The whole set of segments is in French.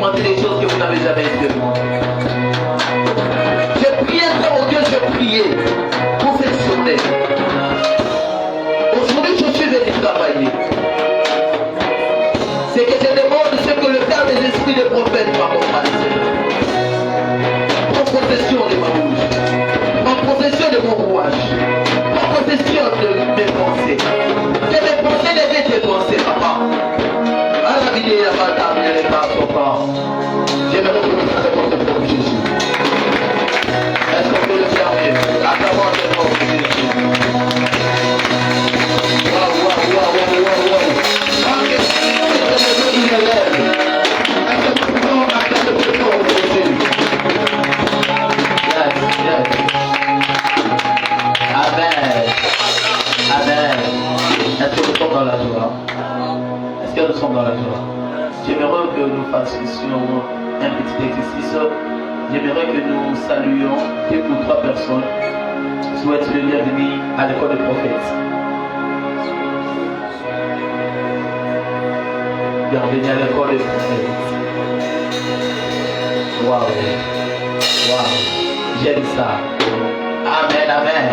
expérimenter des choses que vous n'avez jamais expérimentées. Je priais tant au Dieu, je priais pour cette journée. Aujourd'hui, je suis venu travailler. C'est que je demande ce que le temps des esprits des prophètes m'accompagne. En possession de ma bouche, en possession de mon rouage, en possession de mes pensées. Que mes pensées deviennent tes pensées, papa. À la vidéo, il n'y a pas d'armes, les pas, papa. J'aimerais que vous fassiez pour ce pauvre Jésus. Est-ce qu'on peut le faire mieux? Acclamons ce pauvre Jésus. Waouh, waouh, waouh, waouh, waouh. Il élève. Est-ce que nous pouvons acclamer ce pauvre Jésus? Yes, yes. Amen. Amen. Est-ce que nous sommes dans la joie? Est-ce que nous sommes dans la joie? J'aimerais que nous fassions un petit exercice. J'aimerais que nous saluions 2 ou 3 personnes qui souhaitent le bienvenue à l'école des prophètes. Bienvenue à l'école des prophètes. Waouh. Waouh. J'aime ça. Amen, amen.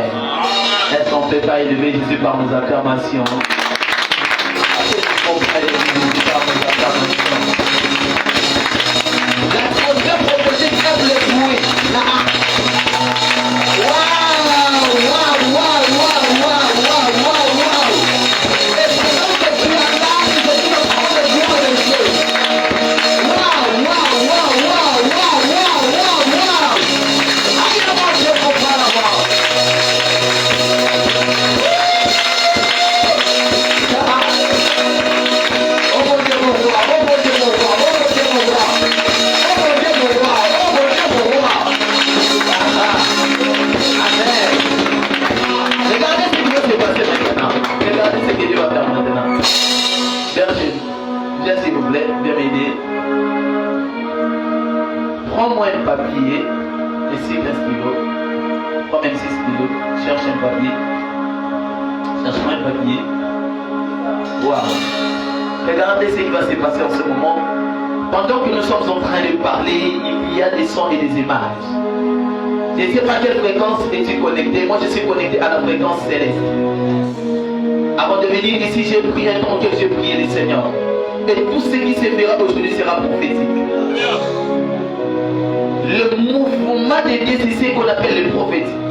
Est-ce qu'on ne peut pas élever Jésus par nos acclamations? Est-ce qu'on peut pas élever Jésus par nos acclamations? La troisième proposition, elle le jouer. Waouh, waouh, waouh, waouh, waouh, waouh, waouh. Et pendant que tu as là, je suis en train de jouer les choses. Waouh, waouh, waouh, waouh, waouh, waouh, waouh, waouh. Allez, avant, je ne peux pas l'avoir. Oh mon Dieu, mon roi, oh mon Dieu, mon roi, oh mon Dieu, mon roi. Oh mon Dieu, mon roi, oh mon Dieu, mon roi. Amen. Regardez ce qui va se passer maintenant. Regardez ce que Dieu va faire maintenant. Viens s'il vous plaît, viens m'aider. Prends-moi un papier, ici un stylo. Prends même 6 stylos, cherche un papier. Cherche-moi un papier. Waouh. Regardez ce qui va se passer en ce moment. Pendant que nous sommes en train de parler, il y a des sons et des images. Je ne sais pas quelle fréquence es-tu connecté. Moi, je suis connecté à la fréquence céleste. Avant de venir ici, j'ai prié dans mon cœur, j'ai prié le Seigneur. Et tout ce qui se fera aujourd'hui sera prophétique. Le mouvement de Dieu, c'est ce qu'on appelle le prophétique.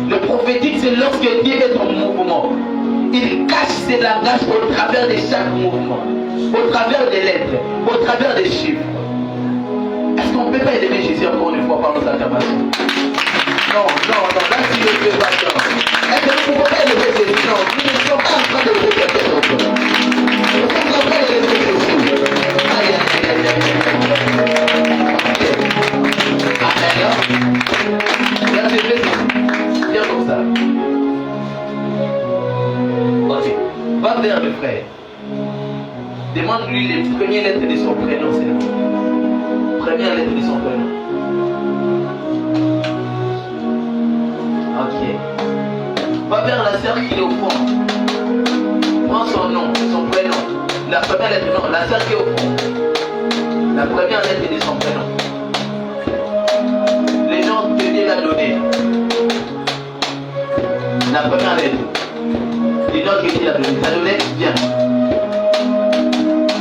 Le prophétique, c'est lorsque Dieu est en mouvement. Il cache ses langages au travers de chaque mouvement, au travers des lettres, au travers des chiffres. Est-ce qu'on ne peut pas élever Jésus encore une fois par nos acclamations? Non, là si le Dieu va bien. Est-ce que nous ne pouvons pas élever Jésus? Non, nous ne sommes pas en train de lever quelqu'un d'autre. Nous sommes en train d'élever Jésus. Aïe, aïe, aïe, aïe. Amen. Viens t'élever Jésus. Viens comme ça. Ok. Va vers le frère. Demande-lui les premières lettres de son prénom, seulement. Première lettre de son prénom. Ok. Va vers la sœur qui est au fond. Prends son nom, son prénom. La première lettre, non, la sœur qui est au fond. La première lettre de son prénom. Les gens que Dieu l'a donné. La première lettre. Les gens que Dieu l'a donné. Ça donné bien.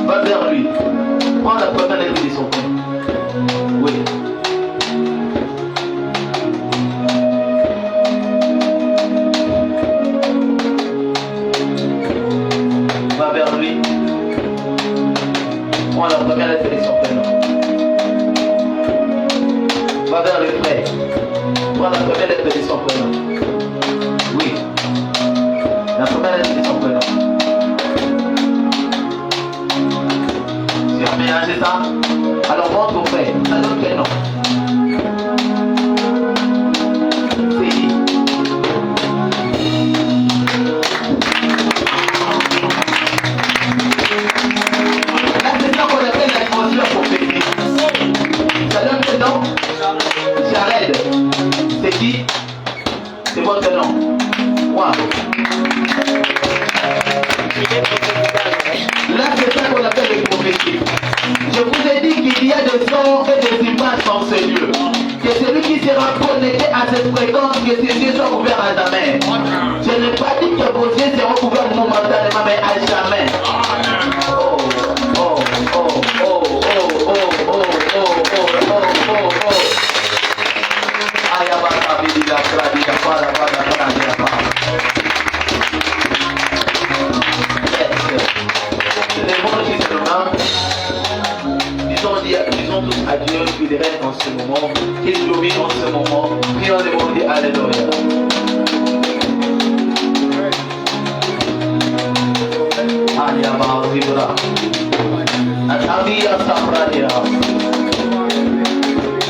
Va vers lui. Prends la première lettre de son prénom. Oui. Va vers lui. Prends la première lettre de son prénom. Va vers le frère. Prends la première lettre de son prénom. Oui. La première lettre de son prénom. Tu as mélangé ça? Alors montre au frère. Ça donne quel nom? C'est dit. Là, c'est ça qu'on appelle la dimension prophétique. Ça donne quel nom? Jared. C'est qui? C'est votre nom. Wow. Là, c'est ça qu'on appelle le prophétique. Je vous ai dit qu'il y a des sons et des images dans ce lieu. Que celui qui sera connecté à cette fréquence, que ses yeux soient ouverts à jamais. Je n'ai pas dit que vos yeux seront ouverts momentanément, mais à jamais. Oh, oh, oh, oh, oh, oh, oh, oh, oh, oh, oh. Disons tous adieu, qu'il règne en ce moment, qu'il domine en ce moment. Prions le monde, alléluia. Aliyaba Zibra. Atabiya Sabradia.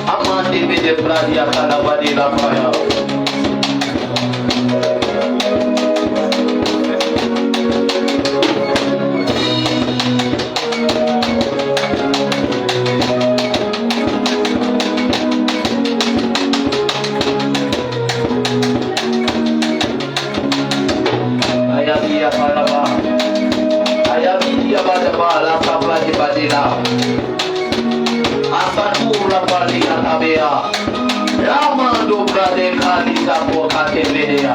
Amandi Bede Bradia Kalabadi Rabaya. Asakura Palia Tabea Ramando Brade Kalisa Pokatelea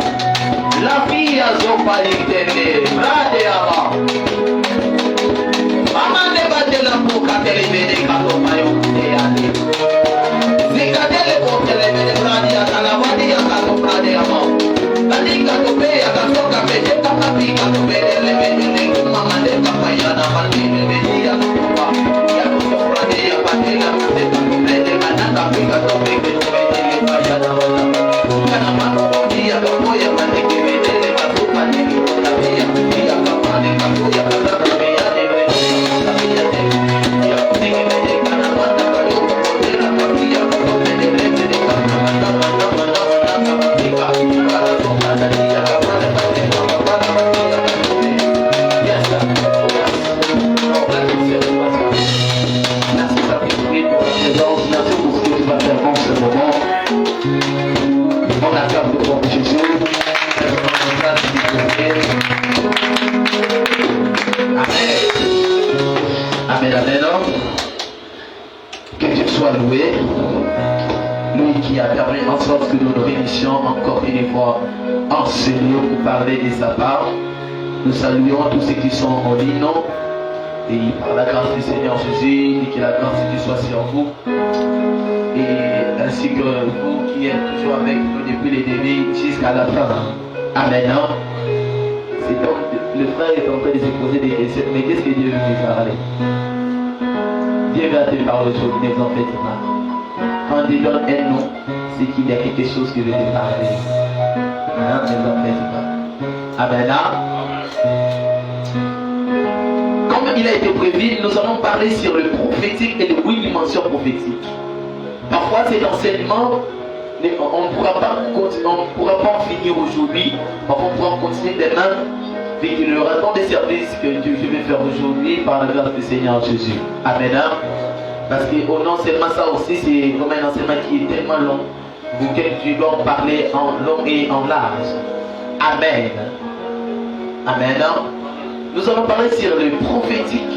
La Pia Zopalitele Brade Aba Amande Batela Pokatelevede Katomayo Teade Zikadele Pokatelevede Brade Atalawadi Akato Brade Aba Katika Topea Katoka Pete Kakapi Katopede Levede Mamande Kapayana Mandine Vedia Kupa Lui qui a permis en sorte que nous nous réunissions encore une fois en ce lieu pour parler de sa part. Nous saluons tous ceux qui sont en ligne et par la grâce du Seigneur Jésus, et que la grâce de Dieu soit sur vous et ainsi que vous qui êtes toujours avec nous depuis le début jusqu'à la fin. Amen. C'est donc le frère est en train de se poser des questions, mais qu'est-ce que Dieu veut lui parler? Dieu va te parler aujourd'hui, ne vous en faites pas. Quand Dieu donne un nom, c'est qu'il y a quelque chose qui veut te parler. Hein? Ne vous en faites pas. Amen. Comme il a été prévu, nous allons parler sur le prophétique et les 8 dimensions prophétiques. Parfois, ces enseignements, on ne pourra pas en finir aujourd'hui. Parfois, on pourra continuer demain. Et qu'il y aura tant de services que je vais faire aujourd'hui par la grâce du Seigneur Jésus. Amen. Parce que non seulement ça aussi, c'est comme un enseignement qui est tellement long, auquel tu dois en parler en long et en large. Amen. Amen. Nous allons parler sur le prophétique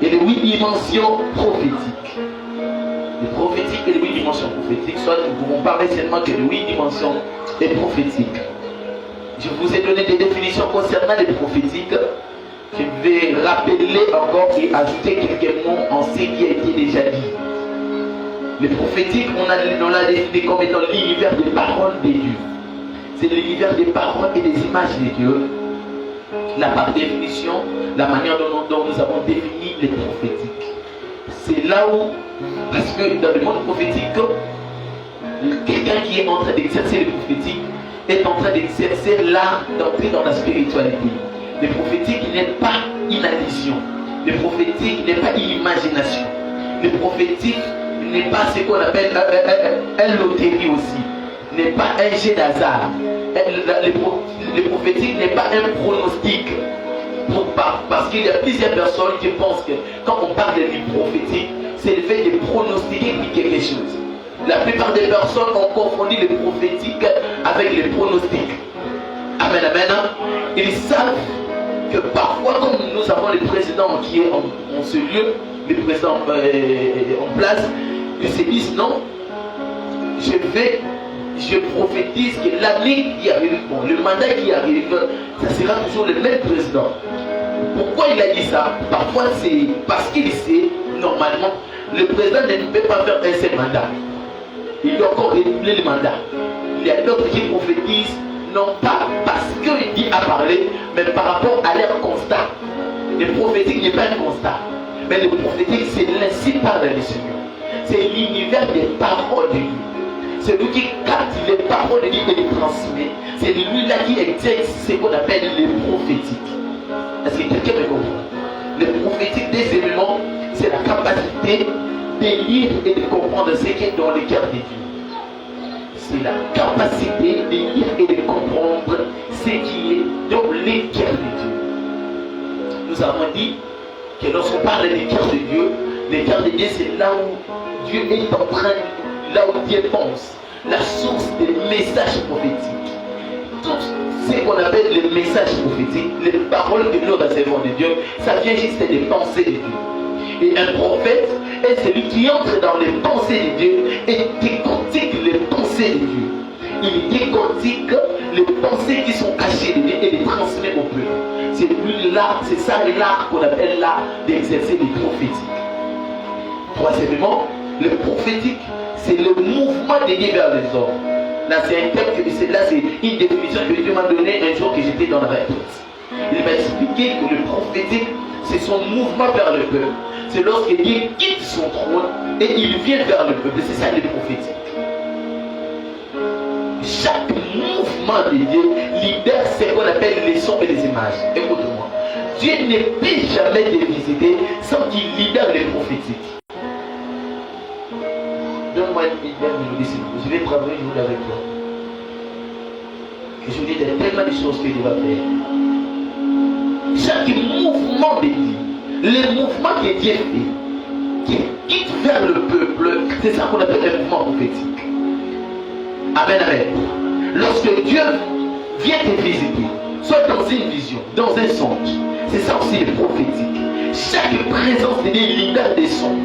et les 8 dimensions prophétiques. Le prophétique et les 8 dimensions prophétiques, soit nous pouvons parler seulement que les 8 dimensions et prophétiques. Je vous ai donné des définitions concernant les prophétiques. Je vais rappeler encore et ajouter quelques mots en ce qui a été déjà dit. Les prophétiques, on l'a défini comme étant l'univers des paroles de Dieu. C'est l'univers des paroles et des images de Dieu. Là, par définition, la manière dont nous avons défini les prophétiques. C'est là où, parce que dans le monde prophétique, quelqu'un qui est en train d'exercer les prophétiques est en train d'exercer l'art d'entrer dans la spiritualité. Le prophétique n'est pas une addition. Le prophétique n'est pas une imagination. Le prophétique n'est pas ce qu'on appelle un loterie aussi. N'est pas un jet d'hasard. Le prophétique n'est pas un pronostic. Parce qu'il y a plusieurs personnes qui pensent que quand on parle de prophétique, c'est le fait de pronostiquer quelque chose. La plupart des personnes ont confondu le prophétique avec le pronostic. Amen, amen. Ils savent que parfois, comme nous avons le président qui est en ce lieu, le président en place, ils se disent non, je prophétise que l'année qui arrive, bon, le mandat qui arrive, ça sera toujours le même président. Pourquoi il a dit ça? Parfois c'est parce qu'il sait, normalement, le président ne peut pas faire un seul mandat. Il doit encore renouveler le mandat. Il y a d'autres qui prophétisent, non pas parce qu'il dit à parler, mais par rapport à leur constat. Le prophétique n'est pas un constat, mais le prophétique c'est l'ainsi parle le Seigneur. C'est l'univers des paroles de Dieu. C'est lui qui capte les paroles de Dieu et les transmet. C'est lui-là qui exerce ce qu'on appelle les prophétiques. Est-ce que quelqu'un me comprend? Le prophétique des éléments, c'est la capacité de lire et de comprendre ce qui est dans le cœur de Dieu. C'est la capacité de lire et de comprendre ce qui est dans le cœur de Dieu. Nous avons dit que lorsqu'on parle du cœur de Dieu, le cœur de Dieu c'est là où Dieu est en train, là où Dieu pense, la source des messages prophétiques. Tout ce qu'on appelle les messages prophétiques, les paroles que nous recevons de Dieu, ça vient juste des pensées de Dieu. Et un prophète est celui qui entre dans les pensées de Dieu et décortique les pensées de Dieu. Il décortique les pensées qui sont cachées de Dieu et les transmet au peuple. C'est lui là, c'est ça l'art qu'on appelle l'art d'exercer les prophétiques. Troisièmement, le prophétique, c'est le mouvement de Dieu vers les hommes. Là, c'est un texte, là, c'est une définition que Dieu m'a donnée un jour que j'étais dans la réponse. Il m'a expliqué que le prophétique, c'est son mouvement vers le peuple. C'est lorsque Dieu quitte son trône et il vient vers le peuple. C'est ça le prophétique. Chaque mouvement de Dieu libère ce qu'on appelle les sons et les images. Écoute-moi. Dieu ne peut jamais te visiter sans qu'il libère les prophétiques. Donne-moi une mélodie, s'il vous plaît. Je vais travailler une avec toi. Et je vous dis, il y a tellement de choses que Dieu va faire. Chaque mouvement de Dieu, le mouvement que Dieu fait, qui quitte vers le peuple, c'est ça qu'on appelle un mouvement prophétique. Amen, amen. Lorsque Dieu vient te visiter, soit dans une vision, dans un songe, c'est ça aussi le prophétique. Chaque présence de Dieu libère des sons.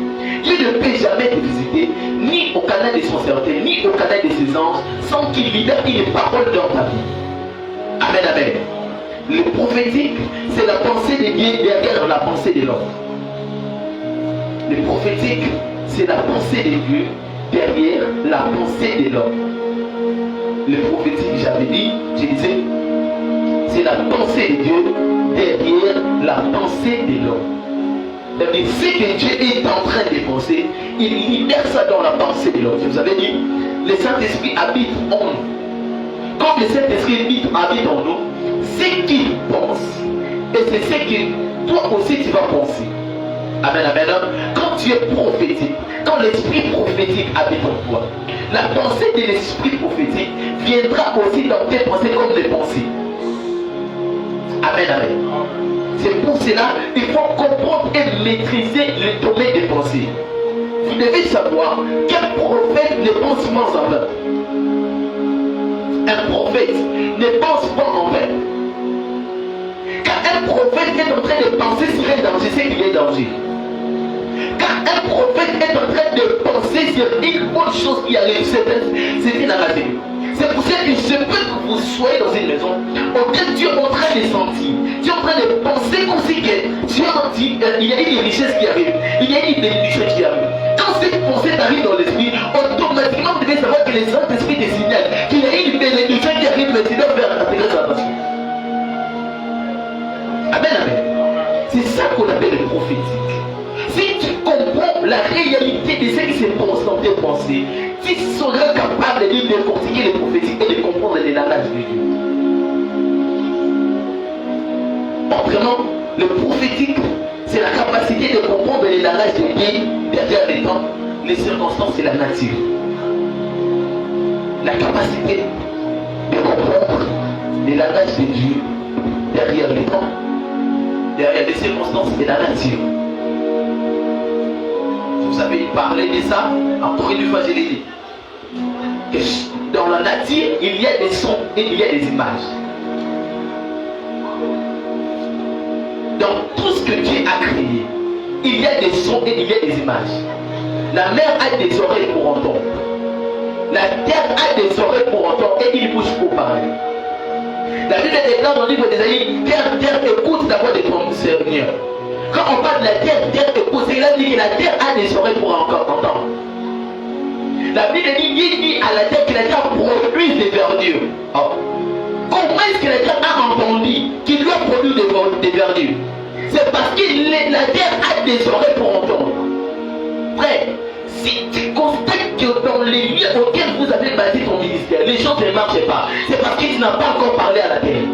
Dieu ne peut jamais te visiter, ni au canal de son certain, ni au canal de ses anges, sans qu'il libère une parole dans ta vie. Amen, amen. Le prophétique, c'est la pensée de Dieu derrière la pensée de l'homme. Le prophétique, c'est la pensée de Dieu derrière la pensée de l'homme. Le prophétique, j'avais dit, je disais, c'est la pensée de Dieu derrière la pensée de l'homme. C'est-à-dire, ce que Dieu est en train de penser, il libère ça dans la pensée de l'homme. Je vous avais dit, le Saint-Esprit habite en nous. Quand le Saint-Esprit habite en nous, ce qu'il pense, et c'est ce que toi aussi tu vas penser. Amen, amen. Quand tu es prophétique, quand l'esprit prophétique habite en toi, la pensée de l'esprit prophétique viendra aussi dans tes pensées comme des pensées. Amen, amen. C'est pour cela qu'il faut comprendre et maîtriser le domaine des pensées. Vous devez savoir qu'un prophète ne pense pas en vain. Un prophète ne pense pas en vain. Quand un prophète est en train de penser sur un danger, c'est qu'il y a danger. Quand un prophète est en train de penser sur une bonne chose qui arrive, c'est une narrative. C'est pour ça que je peux que vous soyez dans une maison auquel Dieu est en train de sentir. Dieu est en train de penser comme si Dieu a dit il y a une richesse qui arrive, il y a une bénédiction qui arrive. Quand cette pensée arrive dans l'esprit, automatiquement vous devez savoir que les Saint-Esprit te signalent qu'il y a une bénédiction qui arrive, mais tu dois faire intégrer sa passion. Amen, amen. C'est ça qu'on appelle le prophétique. Si tu comprends la réalité de ce qui se passe dans tes pensées, tu seras capable de décortiquer les prophétiques et de comprendre les langages de Dieu. Autrement, le prophétique, c'est la capacité de comprendre les langages de Dieu derrière les temps, les circonstances et la nature. La capacité de comprendre les langages de Dieu derrière les temps, derrière les circonstances et la nature. Vous savez, il parlait de ça, encore une fois je l'ai dit. Que dans la nature, il y a des sons et il y a des images. Dans tout ce que Dieu a créé, il y a des sons et il y a des images. La mer a des oreilles pour entendre. La terre a des oreilles pour entendre et il bouge pour parler. La Bible déclare dans le livre d'Ésaïe, terre, écoute la voix de ton Seigneur. Quand on parle de la terre écoute, c'est là dit que la terre a des oreilles pour encore entendre. La Bible dit à la terre que la terre produise des verdures. Oh. Comment est-ce que la terre a entendu qu'il doit produire des verdures? C'est parce que la terre a des oreilles pour entendre. Frère, si tu constates que dans les lieux auxquels vous avez bâti ton ministère, les choses ne marchent pas, c'est parce que tu n'as pas encore parlé à la terre.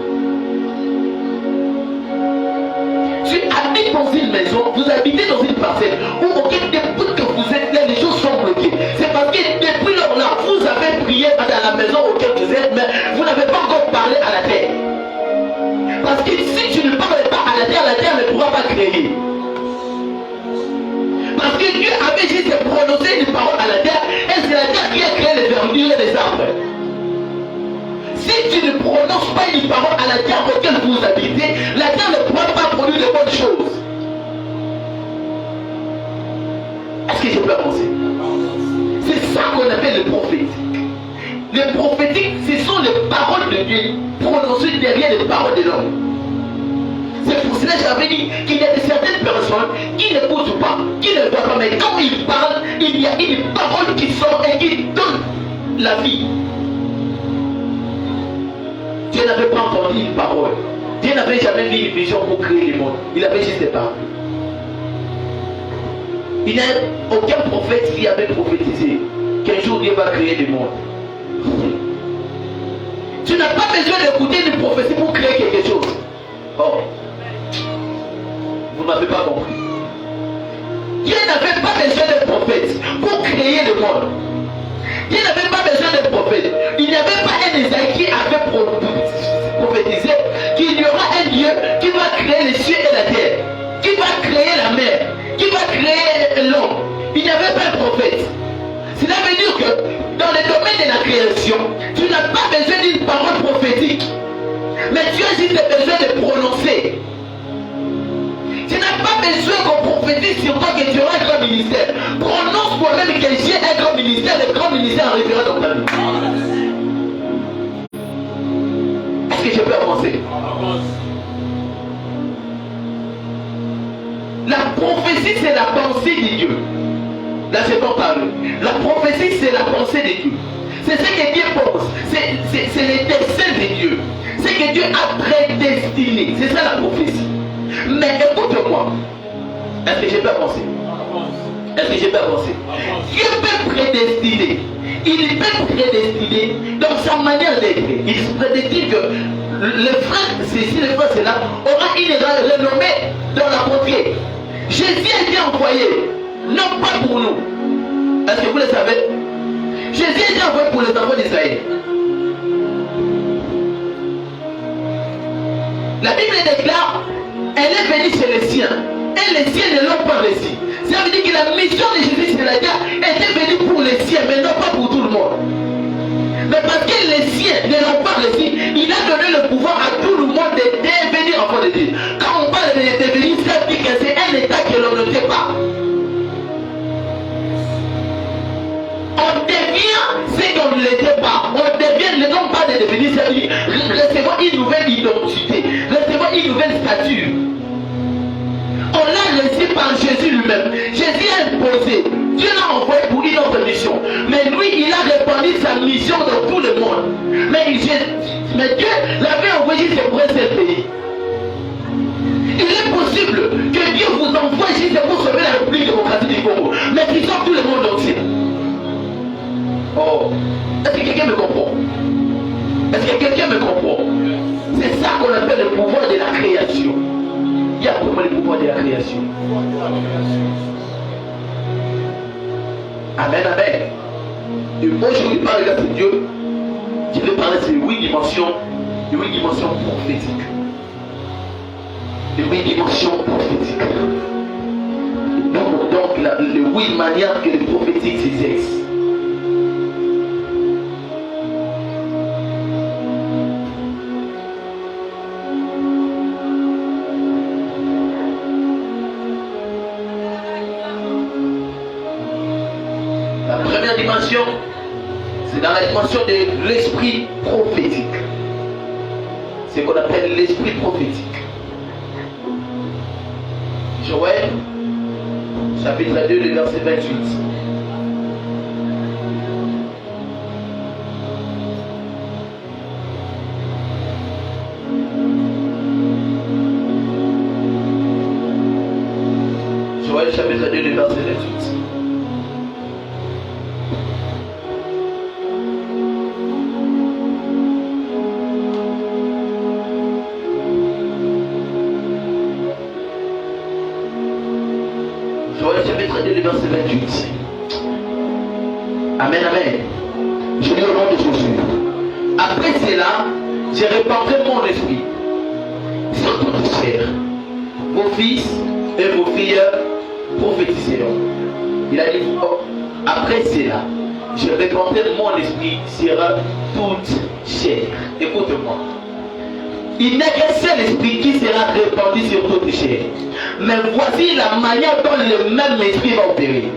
Tu habites dans une maison, vous habitez dans une parcelle où depuis que vous êtes là, les choses sont bloquées. C'est parce que depuis lors là, vous avez prié dans la maison auquel vous êtes, mais vous n'avez pas encore parlé à la terre. Parce que si tu ne parles pas à la terre ne pourra pas créer. Parce que Dieu avait juste prononcé une parole à la terre, et c'est la terre qui a créé les verdures et les arbres. Si tu ne prononces pas une parole à la terre auquel vous habitez, la terre ne pourra pas produire de bonnes choses. Est-ce que je peux avancer? C'est ça qu'on appelle le prophétique. Le prophétique, ce sont les paroles de Dieu prononcées derrière les paroles de l'homme. C'est pour cela que j'avais dit qu'il y a certaines personnes qui n'écoutent pas, qui ne voient pas, mais quand ils parlent, il y a une parole qui sort et qui donne la vie. Dieu n'avait pas entendu une parole. Dieu n'avait jamais vu une vision pour créer le monde. Il avait juste des paroles. Il n'y a aucun prophète qui avait prophétisé qu'un jour Dieu va créer le monde. Tu n'as pas besoin d'écouter une prophétie pour créer quelque chose. Oh, vous ne m'avez pas compris. Dieu n'avait pas besoin de prophète pour créer le monde. Dieu n'avait pas besoin de prophète. Il n'y avait pas un Isaïe qui avait prophétisé qu'il y aura un Dieu qui va créer les cieux et la terre, qui va créer la mer, qui va créer l'homme. Il n'y avait pas un prophète. Cela veut dire que dans le domaine de la création, tu n'as pas besoin d'une parole prophétique, mais tu as juste besoin de prononcer. Tu n'as pas besoin qu'on prophétise sur toi que tu auras un grand ministère. Prononce toi-même que j'ai un grand ministère, le grand ministère arrivera dans ta vie. Est-ce que je peux avancer? La prophétie, c'est la pensée de Dieu. Là, je vais parler. La prophétie, c'est la pensée de Dieu. C'est ce que Dieu pense. C'est les desseins de Dieu. C'est que Dieu a prédestiné. C'est ça la prophétie. Mais écoute-moi. Est-ce que je peux avancer? Est-ce que je peux avancer? Dieu peut prédestiner. Il peut prédestiner dans sa manière d'être. Il prédestine que le frère, ceci, le frère, cela, aura une renommée dans la contrée. Jésus a été envoyé, non pas pour nous. Est-ce que vous le savez? Jésus a été envoyé pour les enfants d'Israël. La Bible déclare, elle est venue chez les siens, et les siens ne l'ont pas reçu. Ça veut dire que la mission de Jésus sur la terre était venue pour les siens, mais non pas pour tout le monde. Mais parce que les siens ne l'ont pas reçu, il a donné le pouvoir à tout le monde de devenir enfant de Dieu. Quand on parle de devenir, ça veut dire que c'est un état que l'on ne fait pas. On devient ce qu'on ne l'était pas. On devient, ne non pas de devenir, ça veut dire recevoir une nouvelle identité, recevoir une nouvelle stature. On l'a reçu par Jésus lui-même. Jésus a imposé. Dieu l'a envoyé pour une autre mission. Mais lui, il a répandu sa mission dans tout le monde. Mais Dieu l'avait envoyé pour un seul pays. Il est possible que Dieu vous envoie juste pour sauver la République démocratique du Congo. Mais qui sauve tout le monde entier. Oh, est-ce que quelqu'un me comprend? Est-ce que quelqu'un me comprend? C'est ça qu'on appelle le pouvoir de la création. Il y a vraiment le pouvoir de la création. Amen, amen. Et aujourd'hui, par la grâce de Dieu, je vais parler de ces 8 dimensions prophétiques. Les 8 dimensions prophétiques. Donc les 8 manières que les prophétiques s'exercent. dimension, c'est dans la dimension de l'esprit prophétique. C'est ce qu'on appelle l'esprit prophétique. Joël, chapitre 2, le verset 28. Joël, chapitre 2, le verset 28. Joël chapitre 2, le verset 28. Amen, amen. Je lis au nom de Jésus. Après cela, j'ai répandrai mon esprit sur toute chair. Vos fils et vos filles prophétiseront. Il a dit, oh, après cela, je répandrai mon esprit sur toute chair. Écoute-moi. Il n'est qu'un seul esprit qui sera répandu sur toute chair. Mais voici la manière dont le même esprit va opérer.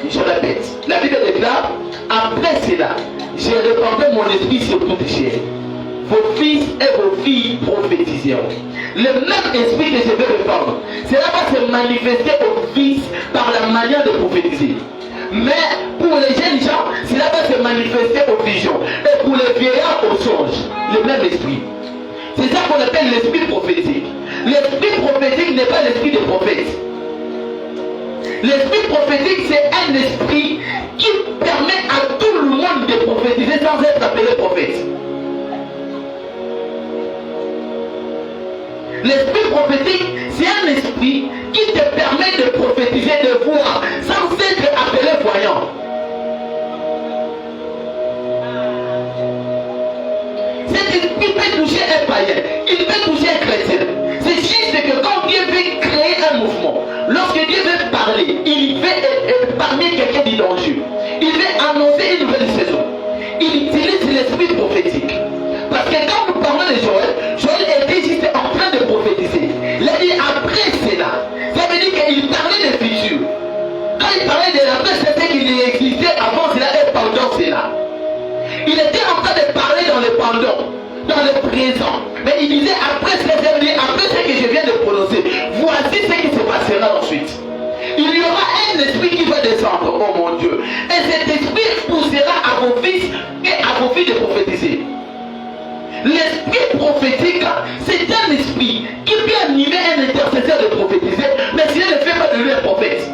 Je répète, la Bible déclare, après cela, je répandrai mon esprit sur toute chair. Vos fils et vos filles prophétiseront. Le même esprit que je vais répandre, cela va se manifester aux fils par la manière de prophétiser. Mais pour les jeunes gens, cela va se manifester aux visions. Et pour les vieillards aux songes. Le même esprit. C'est ça qu'on appelle l'esprit prophétique. L'esprit prophétique n'est pas l'esprit des prophètes. L'esprit prophétique, c'est un esprit qui permet à tout le monde de prophétiser sans être appelé prophète. L'esprit prophétique, c'est un esprit qui te permet de prophétiser, de voir, sans être appelé voyant. Cet esprit peut toucher un païen, il peut toucher un chrétien. C'est juste que quand Dieu veut créer un mouvement, lorsque Dieu veut parler, il veut parler quelqu'un d'identieux. Il veut annoncer une nouvelle saison. Il utilise l'esprit prophétique. Parce que quand nous parlons de Joël, Joël était juste en train de prophétiser. Il a dit après cela. Ça veut dire qu'il parlait de futur. Quand il parlait de l'après, c'était qu'il existait avant cela et pendant cela. Il était en train de parler dans le pendant, dans le présent. Mais il disait après ce que je viens de prononcer, voici ce qui se passera ensuite. Il y aura un esprit qui va descendre, oh mon Dieu. Et cet esprit poussera à vos fils et à vos filles de prophétiser. L'esprit prophétique, c'est un esprit qui peut animer un intercesseur de prophétiser, mais s'il ne fait pas de lui un prophète.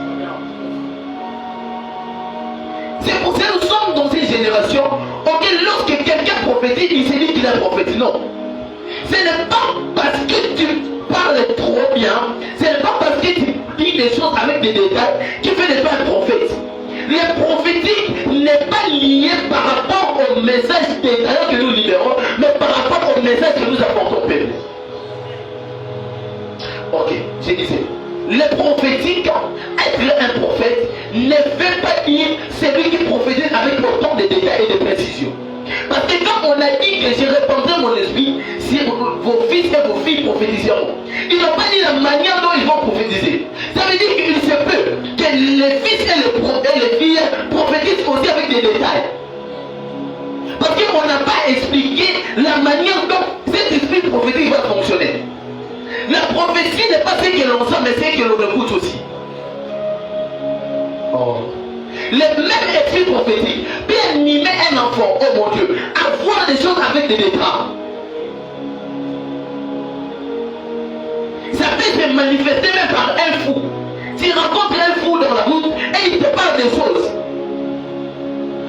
C'est pour ça que nous sommes dans une génération où lorsque quelqu'un prophétise, il se dit qu'il est un prophète. Non. Ce n'est pas parce que tu parles trop bien, ce n'est pas parce que tu dis des choses avec des détails qui fait de toi un prophète. Le prophétique n'est pas lié par rapport au message détaillant que nous libérons, mais par rapport au message que nous apportons au peuple. Ok, je disais, le prophétique, être un prophète, ne veut pas dire celui qui prophétise avec autant de détails et de précision. Parce que quand on a dit que je répandrai mon esprit, si vos fils et vos filles prophétiseront, ils n'ont pas dit la manière dont ils vont prophétiser. Ça veut dire qu'il se peut que les fils et les filles prophétisent aussi avec des détails. Parce qu'on n'a pas expliqué la manière dont cet esprit prophétique va fonctionner. La prophétie n'est pas ce que l'on sent, mais ce que l'on écoute aussi. Oh. Le même esprit prophétique peut animer un enfant, oh mon Dieu, à voir des choses avec des détails. Ça peut se manifester même par un fou. Tu rencontres un fou dans la route et il te parle des choses.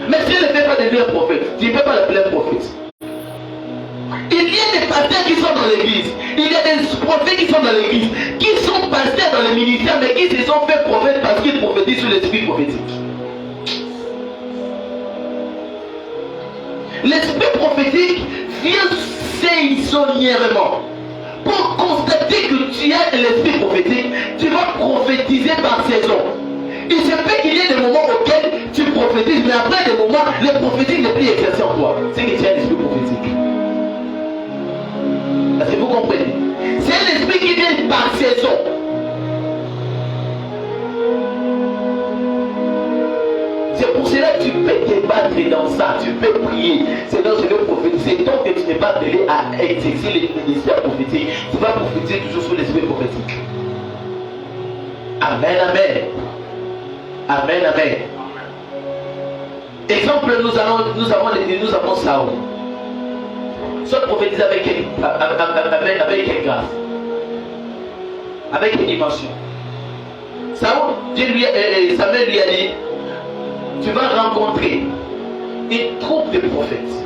Mais si tu ne fais pas de lui un prophète, tu ne peux pas l'appeler un prophète. Il y a des pasteurs qui sont dans l'église. Il y a des prophètes qui sont dans l'église, qui sont pasteurs dans le ministère, mais qui se sont fait prophètes parce qu'ils prophétisent sur l'esprit prophétique. L'esprit prophétique vient saisonnièrement. Pour constater que tu as l'esprit prophétique, tu vas prophétiser par saison. Il se peut qu'il y ait des moments auxquels tu prophétises, mais après des moments, le prophétique n'est plus exercé en toi. C'est que tu as l'esprit prophétique. Est-ce que vous comprenez? C'est un esprit qui vient par saison. tu peux te battre dans ça, tu peux prier. Seigneur, je vais prophétiser. Tant que tu n'es pas appelé à exercer les ministères prophétiques, tu vas prophétiser toujours sur l'esprit prophétique. Amen, amen. Amen, amen. Exemple, nous avons Saoul. Soit prophétiser avec quelle grâce, avec quelle dimension. Saoul, Samuel lui a dit, tu vas rencontrer une troupe de prophètes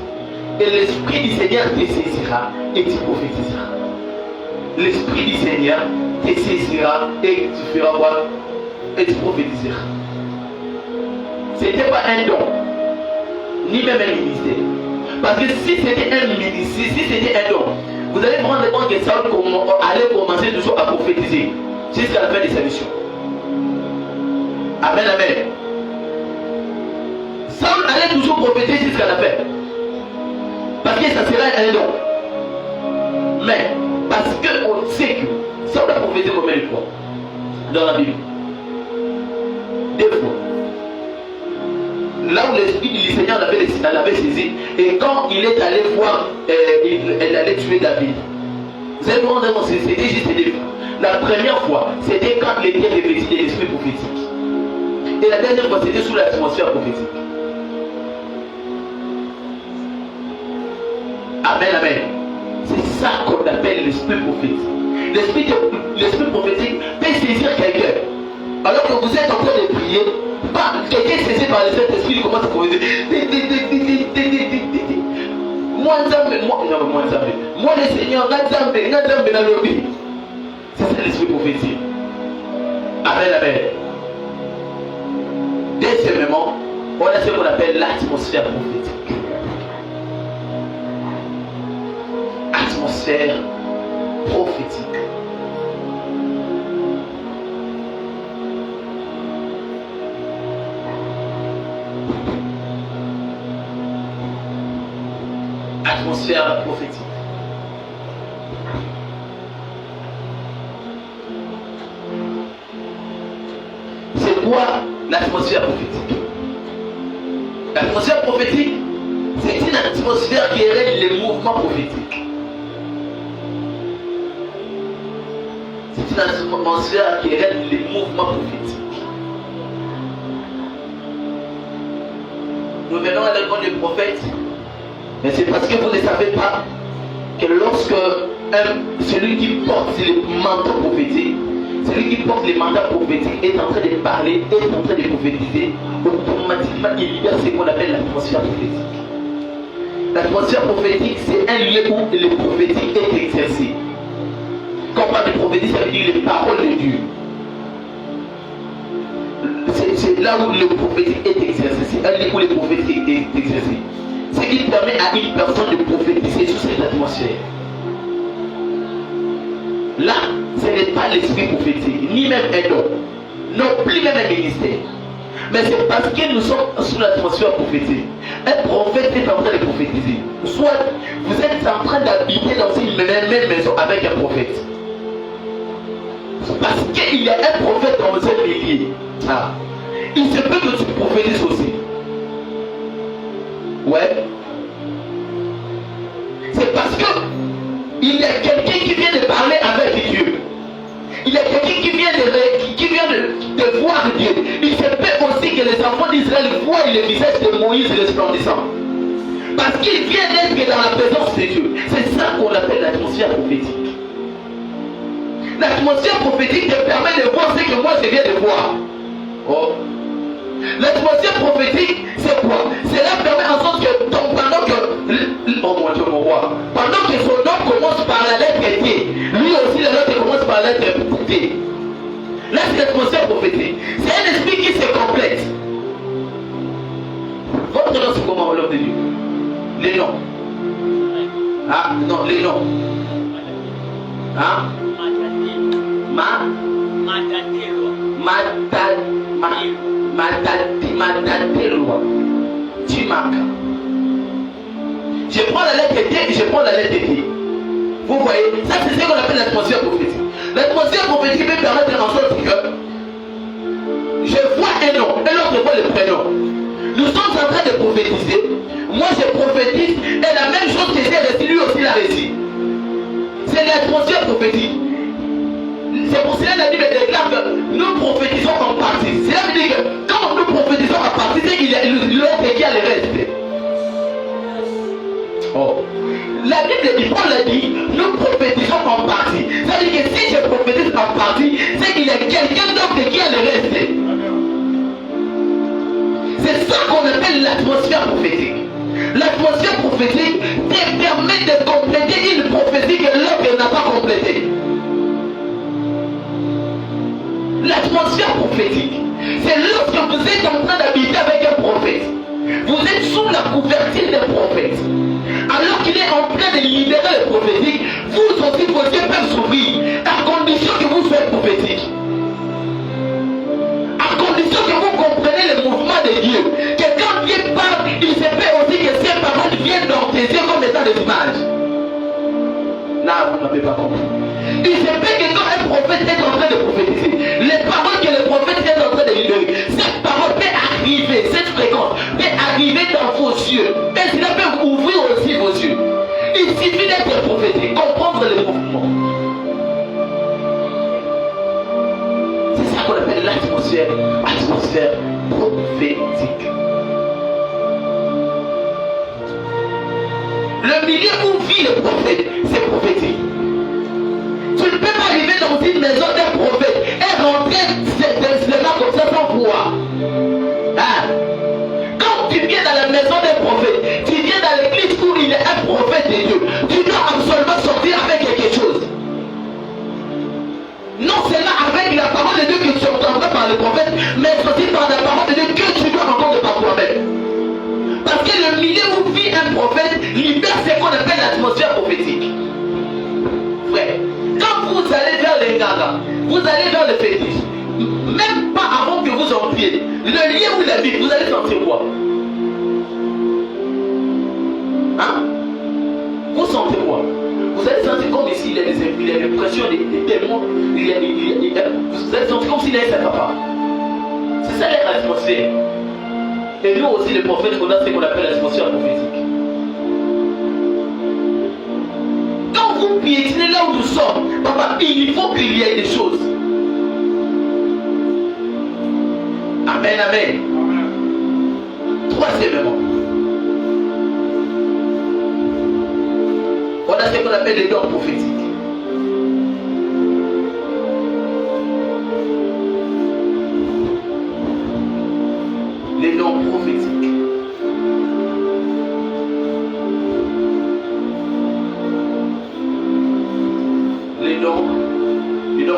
et l'esprit du Seigneur te saisira et tu prophétiseras. L'esprit du Seigneur te saisira et tu feras quoi? Et tu prophétiseras. Ce n'était pas un don, ni même un ministère. Parce que si c'était un ministère, si c'était un don, vous allez prendre le compte que Saul allait commencer toujours à prophétiser jusqu'à la fin de sa mission. Amen, amen. Saul allait toujours prophétiser jusqu'à la fin. Parce que ça sera un don. Mais, parce qu'on sait que Saul a prophétisé combien de fois dans la Bible? 2 fois. Là où l'esprit du Seigneur l'avait saisi, et quand il est allé voir, il allait tuer David. Vous allez vous rendre compte, c'était juste 2 fois. La première fois, c'était quand il était revêtu de l'esprit prophétique. Et la dernière fois, c'était sous l'atmosphère prophétique. Amen, amen. C'est ça qu'on appelle l'esprit prophétique. L'esprit prophétique peut saisir quelqu'un. Alors que vous êtes en train de prier, quelqu'un saisi par le Saint-Esprit, il commence à prophétiser. Moi le Seigneur, c'est ça l'esprit prophétique. Amen, amen. Deuxièmement, on a ce qu'on appelle l'atmosphère prophétique. Atmosphère prophétique. Atmosphère prophétique. C'est quoi l'atmosphère prophétique? L'atmosphère prophétique, c'est une atmosphère qui règle les mouvements prophétiques. C'est une atmosphère qui règle les mouvements prophétiques. Nous venons à l'école des prophètes, mais c'est parce que vous ne savez pas que lorsque celui qui porte les mandats prophétiques, celui qui porte les mandats prophétiques est en train de parler, est en train de prophétiser, automatiquement il libère ce qu'on appelle l'atmosphère prophétique. L'atmosphère prophétique, c'est un lieu où le prophétique est exercé. Quand on parle de prophétique, ça veut dire les paroles de Dieu. C'est là où le prophétique est exercé, c'est un lieu où le prophétique est exercé. Ce qui permet à une personne de prophétiser sur cette atmosphère. Là, ce n'est pas l'esprit prophétique, ni même un don, non plus même un ministère. Mais c'est parce que nous sommes sous l'atmosphère prophétique. Un prophète est en train de prophétiser. Soit vous êtes en train d'habiter dans une même maison avec un prophète. Parce qu'il y a un prophète dans ce milieu. Ah. Il se peut que tu prophétises aussi. Ouais. C'est parce que il y a quelqu'un qui vient de parler avec Dieu. Il y a quelqu'un qui vient de voir Dieu. Il se peut aussi que les enfants d'Israël voient le visage de Moïse resplendissant. Parce qu'il vient d'être dans la présence de Dieu. C'est ça qu'on appelle l'atmosphère prophétique. L'atmosphère prophétique te permet de voir ce que moi je viens de voir. Oh. L'atmosphère prophétique, c'est quoi? Cela permet en sorte que pendant que oh mon Dieu, mon roi, pendant que son nom commence par la lettre T, lui aussi la lettre commence par la lettre T. Là, c'est l'atmosphère prophétique. C'est un esprit qui se complète. Votre nom, c'est comment, l'homme de Dieu? Les noms. Ah, non, les noms. Hein? Matatelwa. Tu marques. Je prends la lettre T et je prends la lettre T. Vous voyez, ça c'est ce qu'on appelle l'atmosphère prophétique. L'atmosphère prophétique peut permettre en sorte que je vois un nom et l'autre voit le prénom. Nous sommes en train de prophétiser. Moi je prophétise et la même chose que j'ai reçu, lui aussi l'a reçu. C'est l'atmosphère prophétique. C'est pour cela que la Bible déclare que nous prophétisons en partie. Cela veut dire que quand nous prophétisons en partie, c'est qu'il y a l'autre qui a le reste. Oh. La Bible dit, Paul l'a dit, nous prophétisons en partie. Ça veut dire que si je prophétise en partie, c'est qu'il y a quelqu'un d'autre qui a le reste. C'est ça qu'on appelle l'atmosphère prophétique. L'atmosphère prophétique te permet de compléter une prophétie que l'autre n'a pas complétée. L'atmosphère prophétique, c'est lorsque vous êtes en train d'habiter avec un prophète. Vous êtes sous la couverture d'un prophète. Alors qu'il est en train de libérer le prophétique, vous aussi vos yeux peuvent s'ouvrir, à condition que vous soyez prophétique. À condition que vous compreniez le mouvement de Dieu. Que quand Dieu parle, il se fait aussi que ces paroles viennent dans tes yeux comme étant des images. Là, vous n'avez pas compris. Il se fait que quand un prophète est en train de prophétiser, les paroles que le prophète est en train de libérer, cette parole peut arriver, cette fréquence peut arriver dans vos yeux. Et cela peut ouvrir aussi vos yeux. Il suffit d'être prophétique, comprendre les mouvements. C'est ça qu'on appelle l'atmosphère prophétique. Le milieu où vit le prophète, c'est prophétique. Tu ne peux pas arriver dans une maison d'un prophète et rentrer seulement comme ça sans voir. Ah. Quand tu viens dans la maison d'un prophète, tu viens dans l'église où il y a un prophète de Dieu, tu dois absolument sortir avec quelque chose. Non seulement avec la parole de Dieu que tu entendras par le prophète, mais aussi par la parole de Dieu que tu dois entendre par toi-même. Parce que le milieu où vit un prophète libère ce qu'on appelle l'atmosphère prophétique. Frère, quand vous allez vers les gagas, vous allez vers le fétiche, même pas avant que vous entriez, le lieu où il habite, vous allez sentir quoi? Hein? Vous sentez quoi? Vous allez sentir comme ici, il y a l'impression des démons, vous allez sentir comme s'il y a un papa. C'est ça l'atmosphère. Et nous aussi, les prophètes, on a ce qu'on appelle l'atmosphère prophétique. Quand vous piétinez là où nous sommes, papa, il faut qu'il y ait des choses. Amen, amen. Troisièmement, on a ce qu'on appelle les dons prophétiques. Les dons prophétiques. Les dons